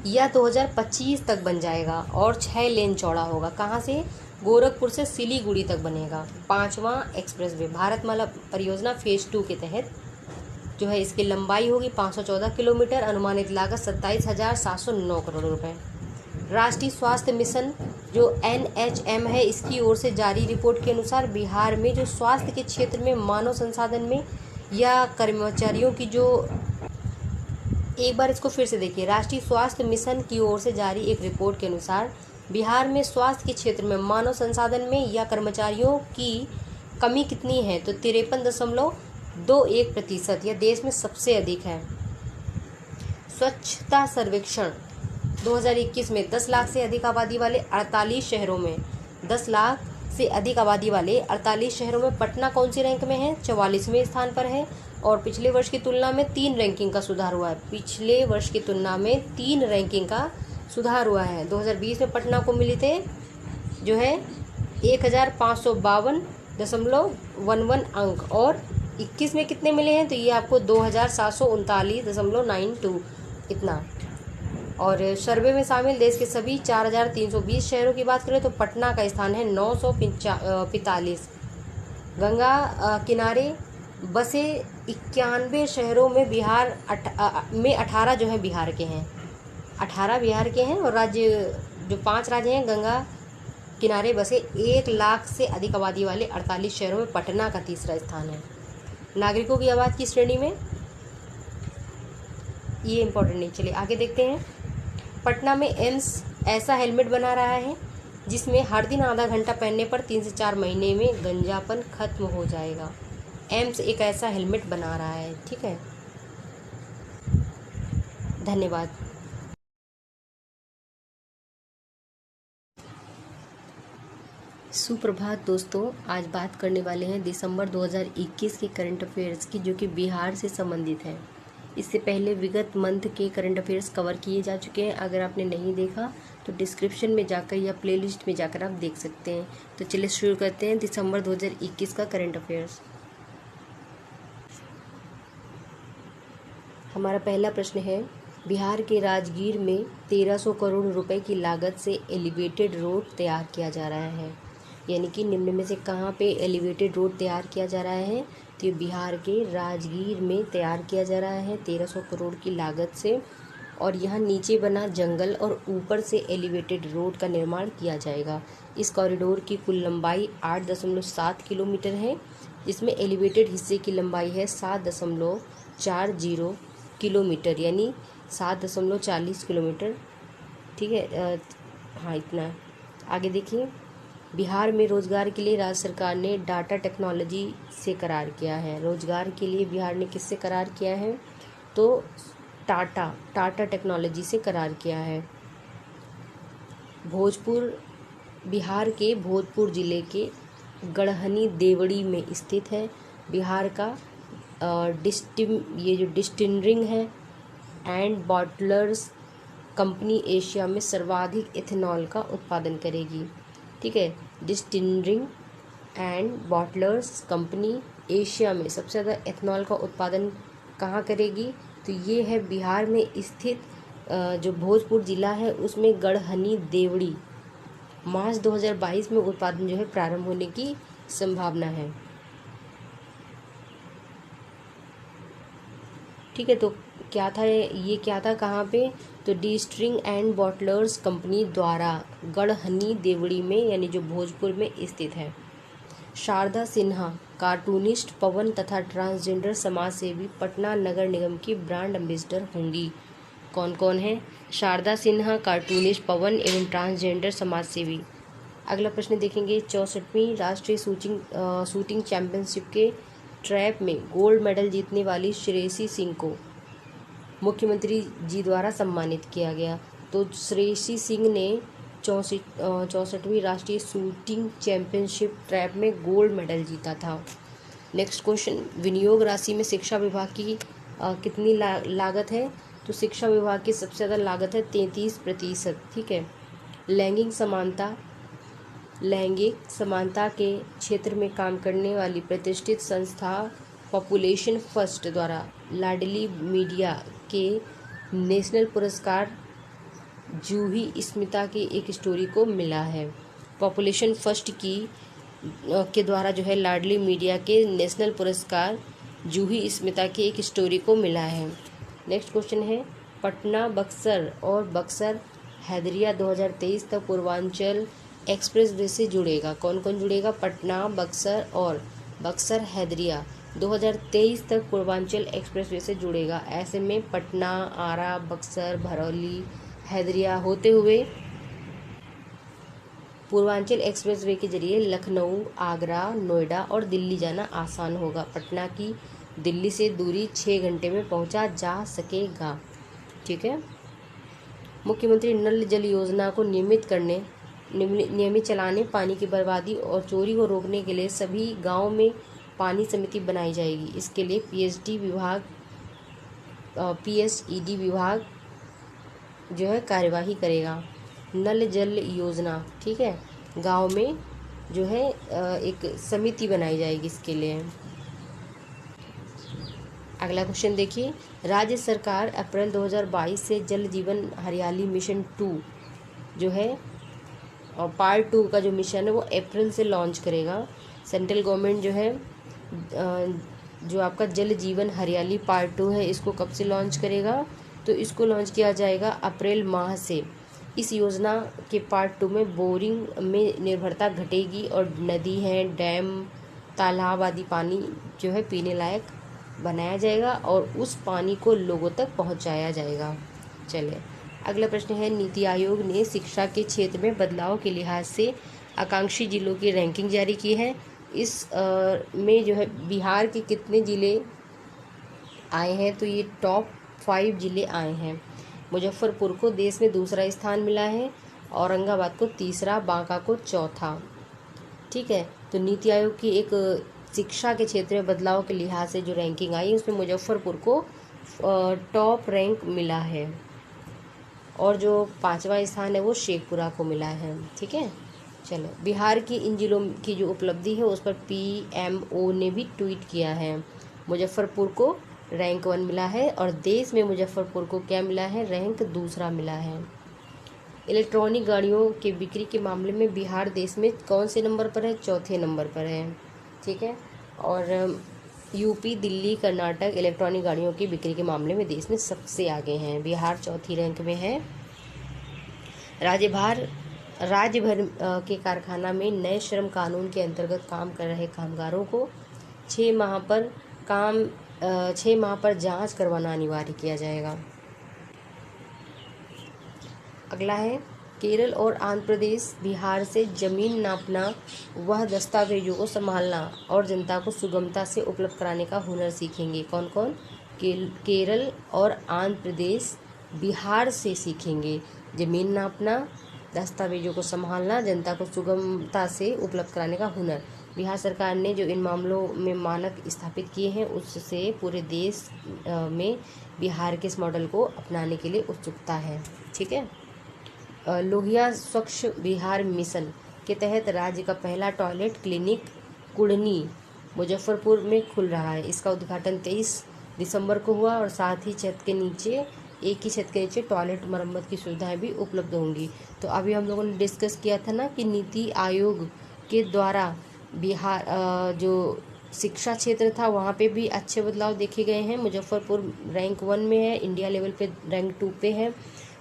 यह 2025 तक बन जाएगा और 6 लेन चौड़ा होगा। कहाँ से? गोरखपुर से सिलीगुड़ी तक बनेगा 5वां एक्सप्रेस वे। भारतमाला परियोजना फेज 2 के तहत जो है इसकी लंबाई होगी 514 किलोमीटर, अनुमानित लागत 27,709 करोड़ रुपए। राष्ट्रीय स्वास्थ्य मिशन जो NHM है, इसकी ओर से जारी रिपोर्ट के अनुसार बिहार में जो स्वास्थ्य के क्षेत्र में मानव संसाधन में या कर्मचारियों की जो, एक बार इसको फिर से देखिए, राष्ट्रीय स्वास्थ्य मिशन की ओर से जारी एक रिपोर्ट के अनुसार बिहार में स्वास्थ्य के क्षेत्र में मानव संसाधन में या कर्मचारियों की कमी कितनी है? तो 53.21%, यह देश में सबसे अधिक है। स्वच्छता सर्वेक्षण 2021 में 10 लाख से अधिक आबादी वाले 48 शहरों में 10 लाख से अधिक आबादी वाले 48 शहरों में पटना कौन सी रैंक में है? 44वें स्थान पर है और पिछले वर्ष की तुलना में 3 रैंकिंग का सुधार हुआ है। पिछले वर्ष की तुलना में 3 रैंकिंग का सुधार हुआ है। 2020 में पटना को मिले थे जो है 1552.11 अंक और 21 में कितने मिले हैं? तो ये आपको 2739.92 इतना। और सर्वे में शामिल देश के सभी 4320 शहरों की बात करें तो पटना का स्थान है 945। गंगा किनारे बसे 91 शहरों में बिहार में 18 जो है बिहार के हैं, 18 बिहार के हैं। और राज्य जो 5 राज्य हैं गंगा किनारे बसे 1 लाख से अधिक आबादी वाले 48 शहरों में पटना का तीसरा स्थान है। नागरिकों की आवाज़ की श्रेणी में ये इम्पोर्टेंट नहीं, चलिए आगे देखते हैं। पटना में एम्स ऐसा हेलमेट बना रहा है जिसमें हर दिन आधा घंटा पहनने पर 3 से 4 महीने में गंजापन खत्म हो जाएगा। एम्स एक ऐसा हेलमेट बना रहा है, ठीक है। धन्यवाद। सुप्रभात दोस्तों, आज बात करने वाले हैं दिसंबर 2021 के करंट अफेयर्स की, जो कि बिहार से संबंधित है। इससे पहले विगत मंथ के करंट अफेयर्स कवर किए जा चुके हैं। अगर आपने नहीं देखा तो डिस्क्रिप्शन में जाकर या प्लेलिस्ट में जाकर आप देख सकते हैं। तो चलिए शुरू करते हैं दिसंबर 2021 का करंट अफेयर्स। हमारा पहला प्रश्न है, बिहार के राजगीर में 1300 करोड़ रुपए की लागत से एलिवेटेड रोड तैयार किया जा रहा है। यानी कि निम्न में से कहाँ पे एलिवेटेड रोड तैयार किया जा रहा है? तो ये बिहार के राजगीर में तैयार किया जा रहा है 1300 करोड़ की लागत से। और यहाँ नीचे बना जंगल और ऊपर से एलिवेटेड रोड का निर्माण किया जाएगा। इस कॉरिडोर की कुल लंबाई 8.7 किलोमीटर है, जिसमें एलिवेटेड हिस्से की लंबाई है 7.40 किलोमीटर, यानी 7.40 किलोमीटर, ठीक है। हाँ, इतना। आगे देखिए, बिहार में रोजगार के लिए राज्य सरकार ने डाटा टेक्नोलॉजी से करार किया है। रोजगार के लिए बिहार ने किससे करार किया है? तो टाटा टेक्नोलॉजी से करार किया है। भोजपुर बिहार के भोजपुर जिले के गढ़हनी देवड़ी में स्थित है। बिहार का ये जो डिस्टिलरिंग है एंड बॉटलर्स कंपनी एशिया में सर्वाधिक इथेनॉल का उत्पादन करेगी, ठीक है। डिस्टिलरिंग एंड बॉटलर्स कंपनी एशिया में सबसे ज़्यादा इथेनॉल का उत्पादन कहाँ करेगी? तो ये है बिहार में स्थित जो भोजपुर जिला है उसमें गढ़हनी देवड़ी। मार्च 2022 में उत्पादन जो है प्रारंभ होने की संभावना है, ठीक है। तो क्या था ये, क्या था कहाँ पे? तो डिस्टिलरिंग एंड बॉटलर्स कंपनी द्वारा गढ़हनी देवड़ी में, यानी जो भोजपुर में स्थित है। शारदा सिन्हा कार्टूनिस्ट, पवन तथा ट्रांसजेंडर समाज सेवी पटना नगर निगम की ब्रांड एम्बेसडर होंगी। कौन कौन है? शारदा सिन्हा, कार्टूनिस्ट, पवन एवं ट्रांसजेंडर समाज सेवी। अगला प्रश्न देखेंगे, 64वीं राष्ट्रीय शूटिंग चैंपियनशिप के ट्रैप में गोल्ड मेडल जीतने वाली श्रेयसी सिंह को मुख्यमंत्री जी द्वारा सम्मानित किया गया। तो श्रेयसी सिंह ने 64वीं राष्ट्रीय शूटिंग चैंपियनशिप ट्रैप में गोल्ड मेडल जीता था। नेक्स्ट क्वेश्चन, विनियोग राशि में शिक्षा विभाग की कितनी लागत है? तो शिक्षा विभाग की सबसे ज़्यादा लागत है 33%। ठीक है। लैंगिक समानता के क्षेत्र में काम करने वाली प्रतिष्ठित संस्था पॉपुलेशन फर्स्ट द्वारा लाडली मीडिया के नेशनल पुरस्कार जूही स्मिता की एक स्टोरी को मिला है। पॉपुलेशन फर्स्ट के द्वारा जो है लाडली मीडिया के नेशनल पुरस्कार जूही स्मिता की एक स्टोरी को मिला है। नेक्स्ट क्वेश्चन है, पटना बक्सर और बक्सर हैदरिया 2023 तक पूर्वांचल एक्सप्रेसवे से जुड़ेगा। कौन कौन जुड़ेगा? पटना बक्सर और बक्सर हैदरिया 2023 तक पूर्वांचल एक्सप्रेसवे से जुड़ेगा। ऐसे में पटना, आरा, बक्सर, भरौली, हैदरिया होते हुए पूर्वांचल एक्सप्रेसवे के जरिए लखनऊ, आगरा, नोएडा और दिल्ली जाना आसान होगा। पटना की दिल्ली से दूरी 6 घंटे में पहुंचा जा सकेगा। ठीक है। मुख्यमंत्री नल जल योजना को नियमित चलाने, पानी की बर्बादी और चोरी को रोकने के लिए सभी गांवों में पानी समिति बनाई जाएगी। इसके लिए पीएसईडी विभाग जो है कार्यवाही करेगा। नल जल योजना, ठीक है, गांव में जो है एक समिति बनाई जाएगी इसके लिए। अगला क्वेश्चन देखिए, राज्य सरकार अप्रैल 2022 से जल जीवन हरियाली मिशन 2 जो है और पार्ट 2 का जो मिशन है वो अप्रैल से लॉन्च करेगा। सेंट्रल गवर्नमेंट जो है जो आपका जल जीवन हरियाली पार्ट 2 है इसको कब से लॉन्च करेगा? तो इसको लॉन्च किया जाएगा अप्रैल माह से। इस योजना के पार्ट 2 में बोरिंग में निर्भरता घटेगी और नदी है, डैम, तालाब आदि पानी जो है पीने लायक बनाया जाएगा और उस पानी को लोगों तक पहुंचाया जाएगा। चलिए अगला प्रश्न है, नीति आयोग ने शिक्षा के क्षेत्र में बदलाव के लिहाज से आकांक्षी जिलों की रैंकिंग जारी की है। इस में जो है बिहार के कितने ज़िले आए हैं? तो ये टॉप 5 ज़िले आए हैं। मुजफ्फरपुर को देश में दूसरा स्थान मिला है, औरंगाबाद को तीसरा, बांका को चौथा। ठीक है। तो नीति आयोग की एक शिक्षा के क्षेत्र में बदलाव के लिहाज से जो रैंकिंग आई उसमें मुजफ्फरपुर को टॉप रैंक मिला है और जो 5वां स्थान है वो शेखपुरा को मिला है। ठीक है। चलो, बिहार की इन जिलों की जो उपलब्धि है उस पर PMO ने भी ट्वीट किया है। मुजफ्फरपुर को रैंक 1 मिला है और देश में मुजफ्फरपुर को क्या मिला है? रैंक 2 मिला है। इलेक्ट्रॉनिक गाड़ियों के बिक्री के मामले में बिहार देश में कौन से नंबर पर है? चौथे नंबर पर है। ठीक है। और यूपी, दिल्ली, कर्नाटक इलेक्ट्रॉनिक गाड़ियों की बिक्री के मामले में देश में सबसे आगे हैं। बिहार चौथी रैंक में है। राज्य भर के कारखाना में नए श्रम कानून के अंतर्गत काम कर रहे कामगारों को 6 माह पर जांच करवाना अनिवार्य किया जाएगा। अगला है, केरल और आंध्र प्रदेश बिहार से जमीन नापना वह दस्तावेजों को संभालना और जनता को सुगमता से उपलब्ध कराने का हुनर सीखेंगे। कौन कौन? केरल और आंध्र प्रदेश बिहार से सीखेंगे जमीन नापना, दस्तावेजों को संभालना, जनता को सुगमता से उपलब्ध कराने का हुनर। बिहार सरकार ने जो इन मामलों में मानक स्थापित किए हैं उससे पूरे देश में बिहार के इस मॉडल को अपनाने के लिए उत्सुकता है। ठीक है। लोहिया स्वच्छ बिहार मिशन के तहत राज्य का पहला टॉयलेट क्लिनिक कुढ़नी मुजफ्फरपुर में खुल रहा है। इसका उद्घाटन 23 दिसंबर को हुआ और साथ ही एक ही छत के नीचे टॉयलेट मरम्मत की सुविधाएं भी उपलब्ध होंगी। तो अभी हम लोगों ने डिस्कस किया था ना कि नीति आयोग के द्वारा बिहार जो शिक्षा क्षेत्र था वहाँ पे भी अच्छे बदलाव देखे गए हैं। मुजफ्फरपुर रैंक 1 में है, इंडिया लेवल पे रैंक 2 पे है।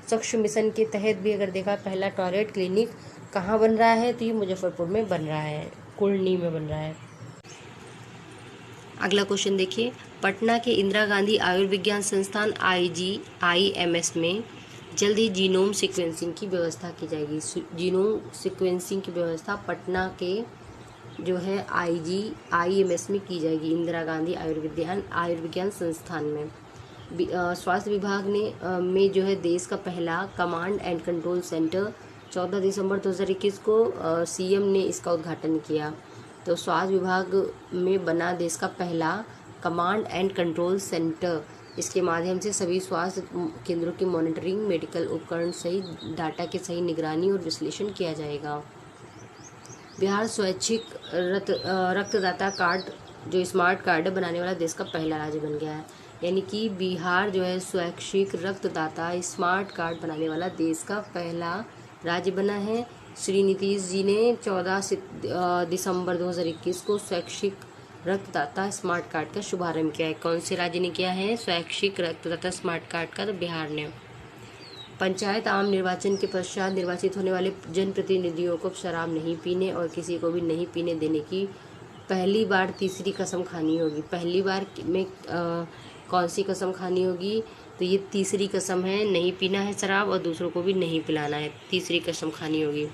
स्वच्छ मिशन के तहत भी अगर देखा पहला टॉयलेट क्लिनिक कहाँ बन रहा है तो ये मुजफ्फरपुर में बन रहा है, कुढ़नी में बन रहा है। अगला क्वेश्चन देखिए, पटना के इंदिरा गांधी आयुर्विज्ञान संस्थान IGIMS में जल्द ही जीनोम सीक्वेंसिंग की व्यवस्था की जाएगी। जीनोम सीक्वेंसिंग की व्यवस्था पटना के जो है IGIMS में की जाएगी, इंदिरा गांधी आयुर्विज्ञान संस्थान में। स्वास्थ्य विभाग ने में जो है देश का पहला कमांड एंड कंट्रोल सेंटर 14 दिसंबर 2021 को CM ने इसका उद्घाटन किया। तो स्वास्थ्य विभाग में बना देश का पहला कमांड एंड कंट्रोल सेंटर इसके माध्यम से सभी स्वास्थ्य केंद्रों की मॉनिटरिंग, मेडिकल उपकरण सहित डाटा के सही निगरानी और विश्लेषण किया जाएगा। बिहार स्वैच्छिक रक्तदाता कार्ड जो स्मार्ट कार्ड बनाने वाला देश का पहला राज्य बन गया है। यानी कि बिहार जो है स्वैच्छिक रक्तदाता स्मार्ट कार्ड बनाने वाला देश का पहला राज्य बना है। श्री नीतीश जी ने 14 दिसंबर 2021 को स्वैच्छिक रक्तदाता स्मार्ट कार्ड का शुभारंभ किया है। कौन से राज्य ने किया है स्वैच्छिक रक्तदाता स्मार्ट कार्ड का? तो बिहार ने। पंचायत आम निर्वाचन के पश्चात निर्वाचित होने वाले जनप्रतिनिधियों को शराब नहीं पीने और किसी को भी नहीं पीने देने की पहली बार तीसरी कसम खानी होगी। पहली बार में कौन सी कसम खानी होगी? तो ये तीसरी कसम है, नहीं पीना है शराब और दूसरों को भी नहीं पिलाना है, तीसरी कसम खानी होगी।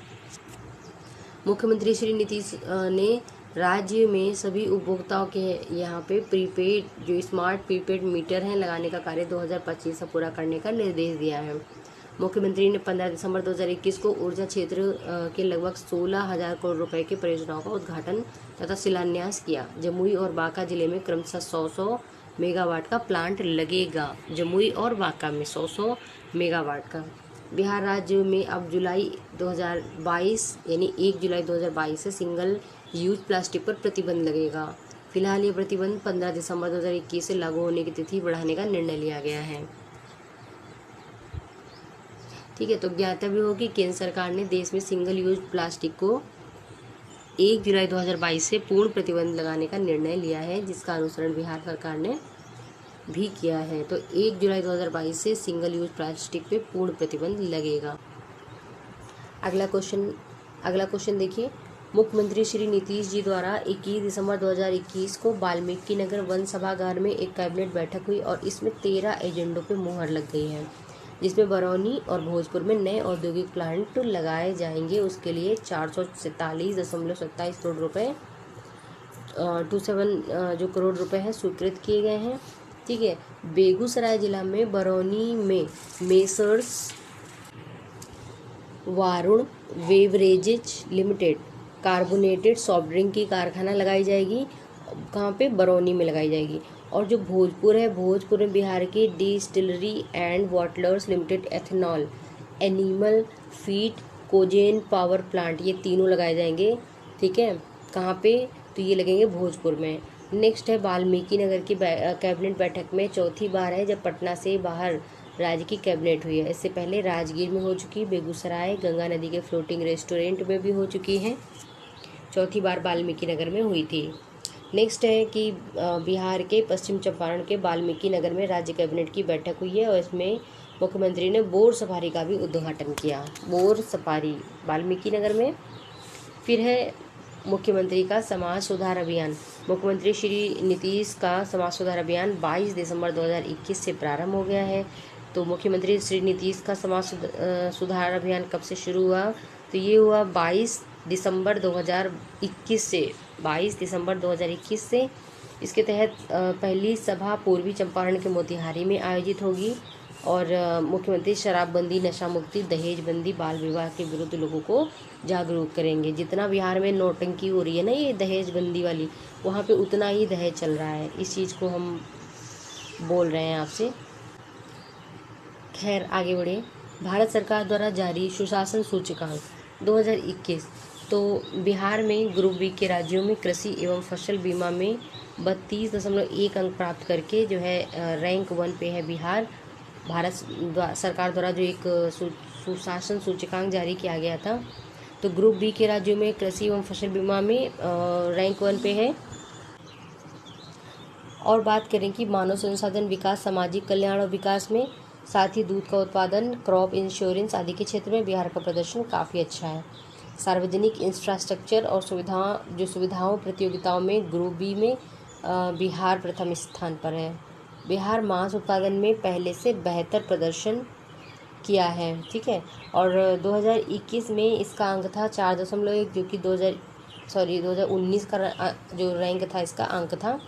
मुख्यमंत्री श्री नीतीश ने राज्य में सभी उपभोक्ताओं के यहाँ पे प्रीपेड जो स्मार्ट प्रीपेड मीटर हैं लगाने का कार्य 2025 से पूरा करने का निर्देश दिया है। मुख्यमंत्री ने 15 दिसंबर 2021 को ऊर्जा क्षेत्र के लगभग 16,000 करोड़ रुपए की परियोजनाओं का उद्घाटन तथा शिलान्यास किया। जमुई और बांका जिले में क्रमशः 100 मेगावाट का प्लांट लगेगा। जमुई और बांका में 100 मेगावाट का। बिहार राज्य में अब जुलाई 2022 यानी 1 जुलाई 2022 से सिंगल यूज प्लास्टिक पर प्रतिबंध लगेगा। फिलहाल ये प्रतिबंध 15 दिसंबर 2021 से लागू होने की तिथि बढ़ाने का निर्णय लिया गया है। ठीक है, तो ज्ञातव्य हो कि केंद्र सरकार ने देश में सिंगल यूज प्लास्टिक को 1 जुलाई 2022 से पूर्ण प्रतिबंध लगाने का निर्णय लिया है, जिसका अनुसरण बिहार सरकार ने भी किया है। तो 1 जुलाई 2022 से सिंगल यूज प्लास्टिक पे पूर्ण प्रतिबंध लगेगा। अगला क्वेश्चन देखिए। मुख्यमंत्री श्री नीतीश जी द्वारा 21 दिसंबर 2021 को वाल्मीकि नगर वन सभागार में एक कैबिनेट बैठक हुई और इसमें 13 एजेंडों पे मुहर लग गई है, जिसमें बरौनी और भोजपुर में नए औद्योगिक प्लांट लगाए जाएंगे। उसके लिए 447.27 करोड़ रुपए 27 जो करोड़ रुपए हैं स्वीकृत किए गए हैं। ठीक है, बेगूसराय जिला में बरौनी में messrs Varun beverages limited carbonated soft drink की कारखाना लगाई जाएगी। कहाँ पे? बरौनी में लगाई जाएगी। और जो भोजपुर है, भोजपुर में बिहार की distillery and bottlers limited ethanol, animal feed, कोजेन power plant, ये तीनों लगाए जाएंगे। ठीक है, कहाँ पे? तो ये लगेंगे भोजपुर में। नेक्स्ट है वाल्मीकि नगर की कैबिनेट बैठक में चौथी बार है जब पटना से बाहर राज्य की कैबिनेट हुई है। इससे पहले राजगीर में हो चुकी, बेगूसराय गंगा नदी के फ्लोटिंग रेस्टोरेंट में भी हो चुकी है। चौथी बार वाल्मीकि नगर में हुई थी। नेक्स्ट है कि बिहार के पश्चिम चंपारण के वाल्मीकि नगर में राज्य कैबिनेट की बैठक हुई है और इसमें मुख्यमंत्री ने बोर सफारी का भी उद्घाटन किया। बोर सफारी वाल्मीकि नगर में। फिर है मुख्यमंत्री का समाज सुधार अभियान। मुख्यमंत्री श्री नीतीश का समाज सुधार अभियान 22 दिसंबर 2021 से प्रारंभ हो गया है। तो मुख्यमंत्री श्री नीतीश का समाज सुधार अभियान कब से शुरू हुआ? तो ये हुआ 22 दिसंबर 2021 से। 22 दिसंबर 2021 से इसके तहत पहली सभा पूर्वी चंपारण के मोतिहारी में आयोजित होगी और मुख्यमंत्री शराबबंदी, नशा मुक्ति, दहेजबंदी, बाल विवाह के विरुद्ध लोगों को जागरूक करेंगे। जितना बिहार में नौटंकी हो रही है ना ये दहेजबंदी वाली, वहाँ पे उतना ही दहेज चल रहा है। इस चीज़ को हम बोल रहे हैं आपसे। खैर आगे बढ़े। भारत सरकार द्वारा जारी सुशासन सूचकांक 2021। तो बिहार में ग्रुप बी के राज्यों में कृषि एवं फसल बीमा में 32.1 अंक प्राप्त करके जो है रैंक 1 पे है बिहार। भारत सरकार द्वारा जो एक सुशासन सूचकांक जारी किया गया था, तो ग्रुप बी के राज्यों में कृषि एवं फसल बीमा में रैंक 1 पे है। और बात करें कि मानव संसाधन विकास, सामाजिक कल्याण और विकास में, साथ ही दूध का उत्पादन, क्रॉप इंश्योरेंस आदि के क्षेत्र में बिहार का प्रदर्शन काफ़ी अच्छा है। सार्वजनिक इंफ्रास्ट्रक्चर और सुविधाओं प्रतियोगिताओं में ग्रुप बी में बिहार प्रथम स्थान पर है। बिहार मांस उत्पादन में पहले से बेहतर प्रदर्शन किया है। ठीक है, और 2021 में इसका अंक था 4.1, जो कि 2019 का जो रैंक था इसका अंक था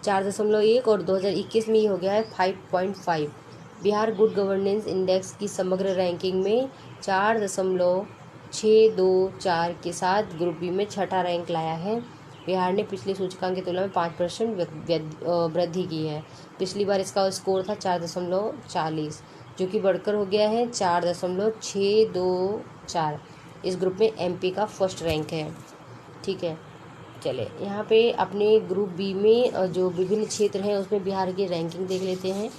4.1 और 2021 में ये हो गया है 5.5। बिहार गुड गवर्नेंस इंडेक्स की समग्र रैंकिंग में 4.624 के साथ ग्रुप बी में छठा रैंक लाया है। बिहार ने पिछले सूचकांक की तुलना में 5% वृद्धि की है। पिछली बार इसका स्कोर था 4.40, जो कि बढ़कर हो गया है 4.624। इस ग्रुप में एमपी का फर्स्ट रैंक है। ठीक है, चले यहाँ पे अपने ग्रुप बी में जो विभिन्न क्षेत्र हैं उसमें बिहार की रैंकिंग देख लेते हैं।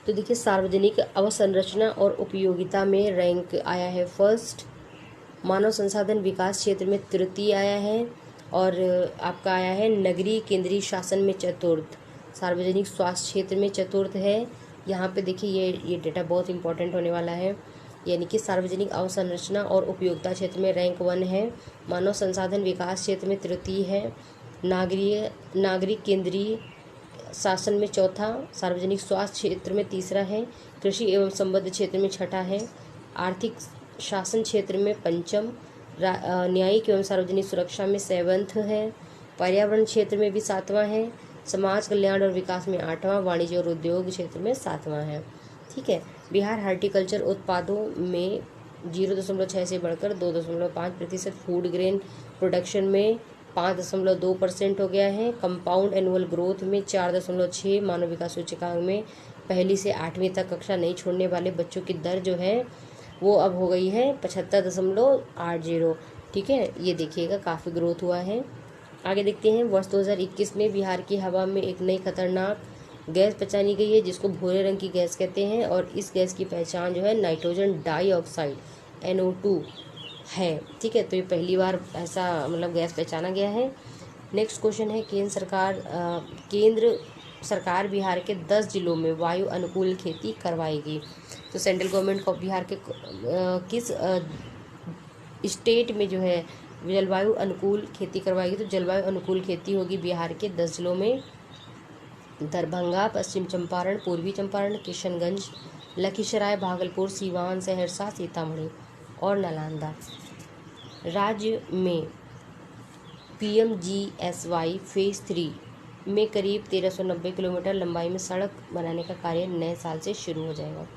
तो देखिए, सार्वजनिक अवसंरचना और उपयोगिता में रैंक आया है फर्स्ट, मानव संसाधन विकास क्षेत्र में तृतीय आया है, और आपका आया है नगरीय केंद्रीय शासन में चतुर्थ, सार्वजनिक स्वास्थ्य क्षेत्र में चतुर्थ है। यहाँ पे देखिए ये डेटा बहुत इंपॉर्टेंट होने वाला है, यानी कि सार्वजनिक अवसंरचना और उपयोगिता क्षेत्र में रैंक 1 है, मानव संसाधन विकास क्षेत्र में तृतीय है, नागरिक केंद्रीय शासन में चौथा, सार्वजनिक स्वास्थ्य क्षेत्र में तीसरा है, कृषि एवं संबद्ध क्षेत्र में छठा है, आर्थिक शासन क्षेत्र में पंचम, न्यायिक एवं सार्वजनिक सुरक्षा में 7वां है, पर्यावरण क्षेत्र में भी 7वां है, समाज कल्याण और विकास में 8वां, वाणिज्य और उद्योग क्षेत्र में 7वां है। ठीक है, बिहार हार्टिकल्चर उत्पादों में 0.6 से बढ़कर 2.5%, फूड ग्रेन प्रोडक्शन में 5.2% हो गया है, कंपाउंड एनुअल ग्रोथ में 4.6, मानव विकास सूचकांक में पहली से 8वीं तक कक्षा नहीं छोड़ने वाले बच्चों की दर जो है वो अब हो गई है 75.80। ठीक है, ये देखिएगा काफ़ी ग्रोथ हुआ है। आगे देखते हैं, वर्ष 2021 में बिहार की हवा में एक नई खतरनाक गैस पहचानी गई है जिसको भूरे रंग की गैस कहते हैं, और इस गैस की पहचान जो है नाइट्रोजन डाइऑक्साइड NO2 है। ठीक है, तो ये पहली बार ऐसा मतलब गैस पहचाना गया है। नेक्स्ट क्वेश्चन है, केंद्र सरकार बिहार के 10 जिलों में वायु अनुकूल खेती करवाएगी। तो सेंट्रल गवर्नमेंट को बिहार के किस स्टेट में जो है जलवायु अनुकूल खेती करवाएगी? तो जलवायु अनुकूल खेती होगी बिहार के 10 जिलों में, दरभंगा, पश्चिम चंपारण, पूर्वी चंपारण, किशनगंज, लखीसराय, भागलपुर, सीवान, सहरसा, सीतामढ़ी और नालंदा। राज्य में PMGSY फेज 3 में करीब 1390 किलोमीटर लंबाई में सड़क बनाने का कार्य नए साल से शुरू हो जाएगा।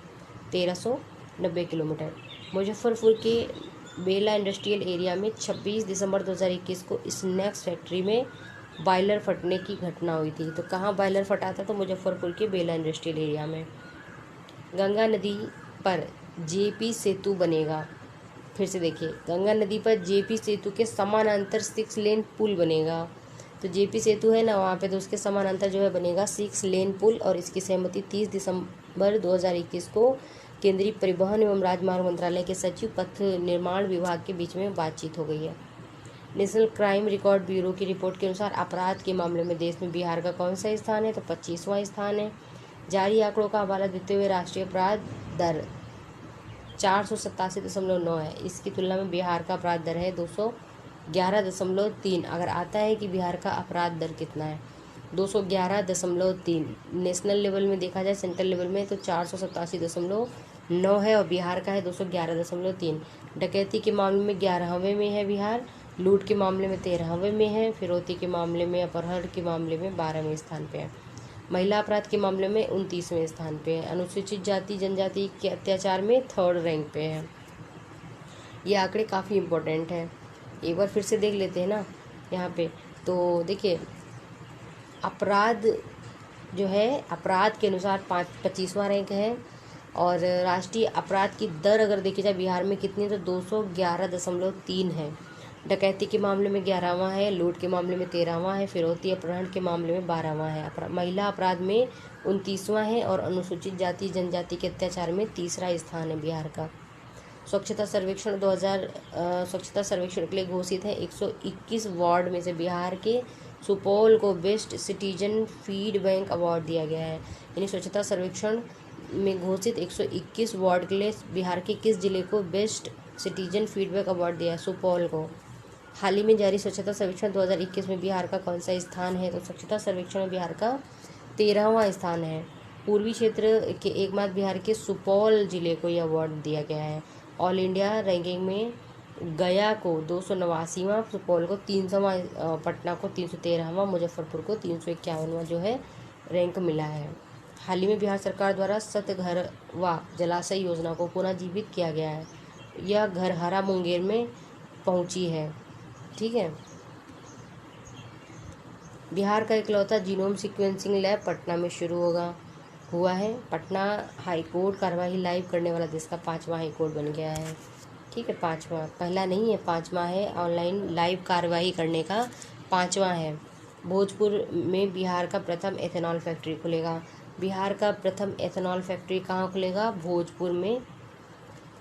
1390 किलोमीटर। मुजफ्फरपुर के बेला इंडस्ट्रियल एरिया में 26 दिसंबर 2021 को स्नैक्स फैक्ट्री में बॉयलर फटने की घटना हुई थी। तो कहाँ बॉयलर फटा था? तो मुजफ्फरपुर के बेला इंडस्ट्रियल एरिया में। गंगा नदी पर JP सेतु बनेगा। फिर से देखिए, गंगा नदी पर JP सेतु के समानांतर 6 लेन पुल बनेगा। तो JP सेतु है ना वहाँ पे, तो उसके समानांतर जो है बनेगा 6 लेन पुल, और इसकी सहमति 30 दिसंबर 2021 को केंद्रीय परिवहन एवं राजमार्ग मंत्रालय के सचिव पथ निर्माण विभाग के बीच में बातचीत हो गई है। नेशनल क्राइम रिकॉर्ड ब्यूरो की रिपोर्ट के अनुसार अपराध के मामले में देश में बिहार का कौन सा स्थान है? तो 25वां स्थान है। जारी आंकड़ों का हवाला देते हुए राष्ट्रीय अपराध दर 487.9 है। इसकी तुलना में बिहार का अपराध दर है 211.3। अगर आता है कि बिहार का अपराध दर कितना है, 211.3। नेशनल लेवल में देखा जाए, सेंट्रल लेवल में, तो 487.9 है, और बिहार का है 211.3। डकैती के मामले में 11वें में है बिहार, लूट के मामले में 13वें में है, फिरौती के मामले में, अपहरण के मामले में 12वें स्थान पे है, महिला अपराध के मामले में 29वें स्थान पे है, अनुसूचित जाति जनजाति के अत्याचार में 3rd रैंक पे है। ये आंकड़े काफ़ी इम्पोर्टेंट हैं, एक बार फिर से देख लेते हैं ना यहाँ पे। तो देखिए, अपराध जो है, अपराध के अनुसार 25वां रैंक है, और राष्ट्रीय अपराध की दर अगर देखी जाए बिहार में कितनी है, तो 211.3 है। डकैती के मामले में 11वां है, लूट के मामले में 13वां है, फिरौती अपहरण के मामले में 12वां है, महिला अपराध में 29वां है, और अनुसूचित जाति जनजाति के अत्याचार में 3रा स्थान है बिहार का। स्वच्छता सर्वेक्षण 2000 स्वच्छता सर्वेक्षण के लिए घोषित है 121 वार्ड में से बिहार के सुपौल को best citizen feed bank award दिया गया है। यानी स्वच्छता सर्वेक्षण में घोषित 121 वार्ड के लिए बिहार के किस जिले को बेस्ट सिटीजन फीडबैक अवार्ड दिया है? सुपौल को। हाल ही में जारी स्वच्छता सर्वेक्षण 2021 में बिहार का कौन सा स्थान है? तो स्वच्छता सर्वेक्षण में बिहार का 13वां स्थान है। पूर्वी क्षेत्र के एकमात्र बिहार के सुपौल जिले को यह अवार्ड दिया गया है। ऑल इंडिया रैंकिंग में गया को 289वां, सुपौल को 300वां, पटना को 313वां, मुजफ्फरपुर को 351वां जो है रैंक मिला है। हाल ही में बिहार सरकार द्वारा सतघरवा जलाशय योजना को पुनः जीवित किया गया है। यह घरहरा मुंगेर में पहुंची है। ठीक है। बिहार का इकलौता जीनोम सीक्वेंसिंग लैब पटना में शुरू हुआ है। पटना हाईकोर्ट कार्यवाही लाइव करने वाला देश का 5वां हाईकोर्ट बन गया है। ठीक है, 5वां, पहला नहीं है, 5वां है। ऑनलाइन लाइव कार्यवाही करने का 5वां है। भोजपुर में बिहार का प्रथम एथेनॉल फैक्ट्री खुलेगा। बिहार का प्रथम एथेनॉल फैक्ट्री कहाँ खुलेगा? भोजपुर में।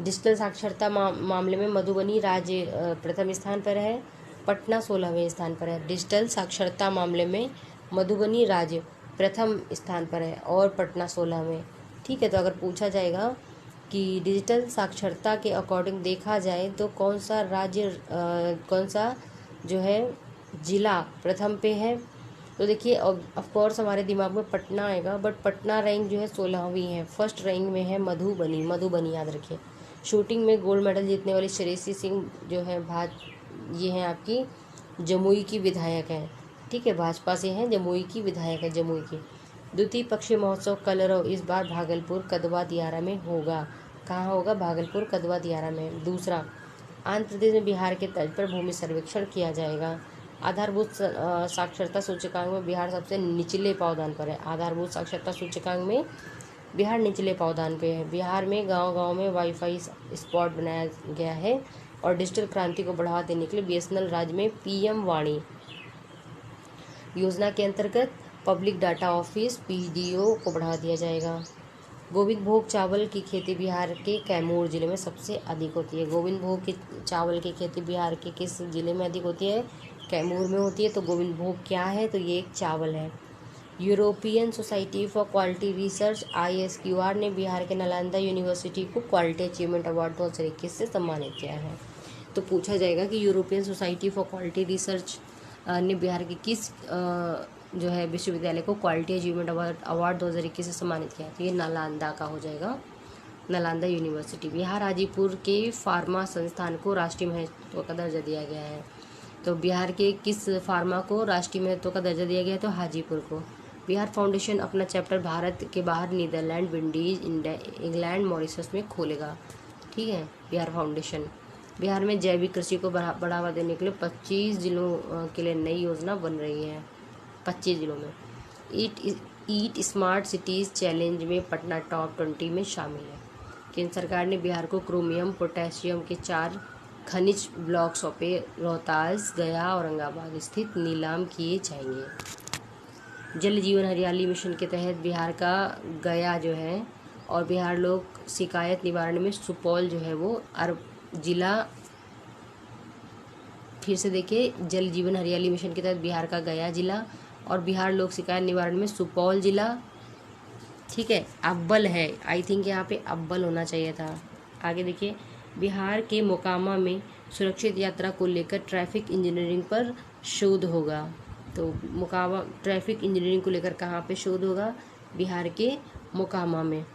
डिजिटल साक्षरता मामले में मधुबनी राज्य प्रथम स्थान पर है, पटना 16वें स्थान पर है। डिजिटल साक्षरता मामले में मधुबनी राज्य प्रथम स्थान पर है और पटना 16वें। ठीक है, तो अगर पूछा जाएगा कि डिजिटल साक्षरता के अकॉर्डिंग देखा जाए तो कौन सा राज्य कौन सा जो है जिला प्रथम पे है, तो देखिए ऑफ कोर्स हमारे दिमाग में पटना आएगा, बट पटना रैंक जो है 16वीं है। फर्स्ट रैंक में है मधुबनी याद रखिए। शूटिंग में गोल्ड मेडल जीतने वाली श्रेयसी सिंह जो है ये हैं आपकी जमुई की विधायक हैं। ठीक है, भाजपा से हैं, जमुई की विधायक है, जमुई की। द्वितीय पक्षी महोत्सव कलरव इस बार भागलपुर कदवा दियारा में होगा। कहाँ होगा? भागलपुर कदवा दियारा में। दूसरा, आंध्र प्रदेश में बिहार के तर्ज पर भूमि सर्वेक्षण किया जाएगा। आधारभूत साक्षरता सूचकांक में बिहार सबसे निचले पावदान पर है। आधारभूत साक्षरता सूचकांक में बिहार निचले पावदान पे है। बिहार में गांव-गांव में वाईफाई स्पॉट बनाया गया है और डिजिटल क्रांति को बढ़ावा देने के लिए बीएसएनएल राज्य में पीएम वाणी योजना के अंतर्गत पब्लिक डाटा ऑफिस पीडीओ को बढ़ावा दिया जाएगा। गोविंद भोग चावल की खेती बिहार के कैमूर जिले में सबसे अधिक होती है। गोविंद भोग के चावल की खेती बिहार के किस जिले में अधिक होती है? कैमूर में होती है। तो गोविंद भोग क्या है? तो ये एक चावल है। European society for quality research ISQR ने बिहार के नालंदा यूनिवर्सिटी को क्वालिटी अचीवमेंट अवार्ड 2021 से सम्मानित किया है। तो पूछा जाएगा कि European society for quality research ने बिहार के किस जो है विश्वविद्यालय को क्वालिटी अचीवमेंट अवार्ड 2021 से सम्मानित किया है? तो ये नालंदा का हो जाएगा, नालंदा यूनिवर्सिटी। बिहार हाजीपुर के फार्मा संस्थान को राष्ट्रीय महत्व का दर्जा दिया गया है। तो बिहार के किस फार्मा को राष्ट्रीय महत्व का दर्जा दिया गया है? तो हाजीपुर को। बिहार फाउंडेशन अपना चैप्टर भारत के बाहर नीदरलैंड, विंडीज, इंग्लैंड, मॉरिशस में खोलेगा। ठीक है, बिहार फाउंडेशन। बिहार में जैविक कृषि को बढ़ावा देने के लिए 25 जिलों के लिए नई योजना बन रही है। 25 जिलों में ईट स्मार्ट सिटीज़ चैलेंज में पटना टॉप 20 में शामिल है। केंद्र सरकार ने बिहार को क्रोमियम पोटेशियम के 4 खनिज ब्लॉक सौंपे। रोहतास, गया, औरंगाबाद स्थित नीलाम किए जाएंगे। जल जीवन हरियाली मिशन के तहत बिहार का गया जो है और बिहार लोक शिकायत निवारण में सुपौल जो है वो जिला, फिर से देखिए, जल जीवन हरियाली मिशन के तहत बिहार का गया जिला और बिहार लोक शिकायत निवारण में सुपौल जिला। ठीक है, अव्वल है, आई थिंक यहाँ पे अव्वल होना चाहिए था। आगे देखिए, बिहार के मोकामा में सुरक्षित यात्रा को लेकर ट्रैफिक इंजीनियरिंग पर शोध होगा। तो मोकामा ट्रैफिक इंजीनियरिंग को लेकर कहाँ पे शोध होगा? बिहार के मोकामा में।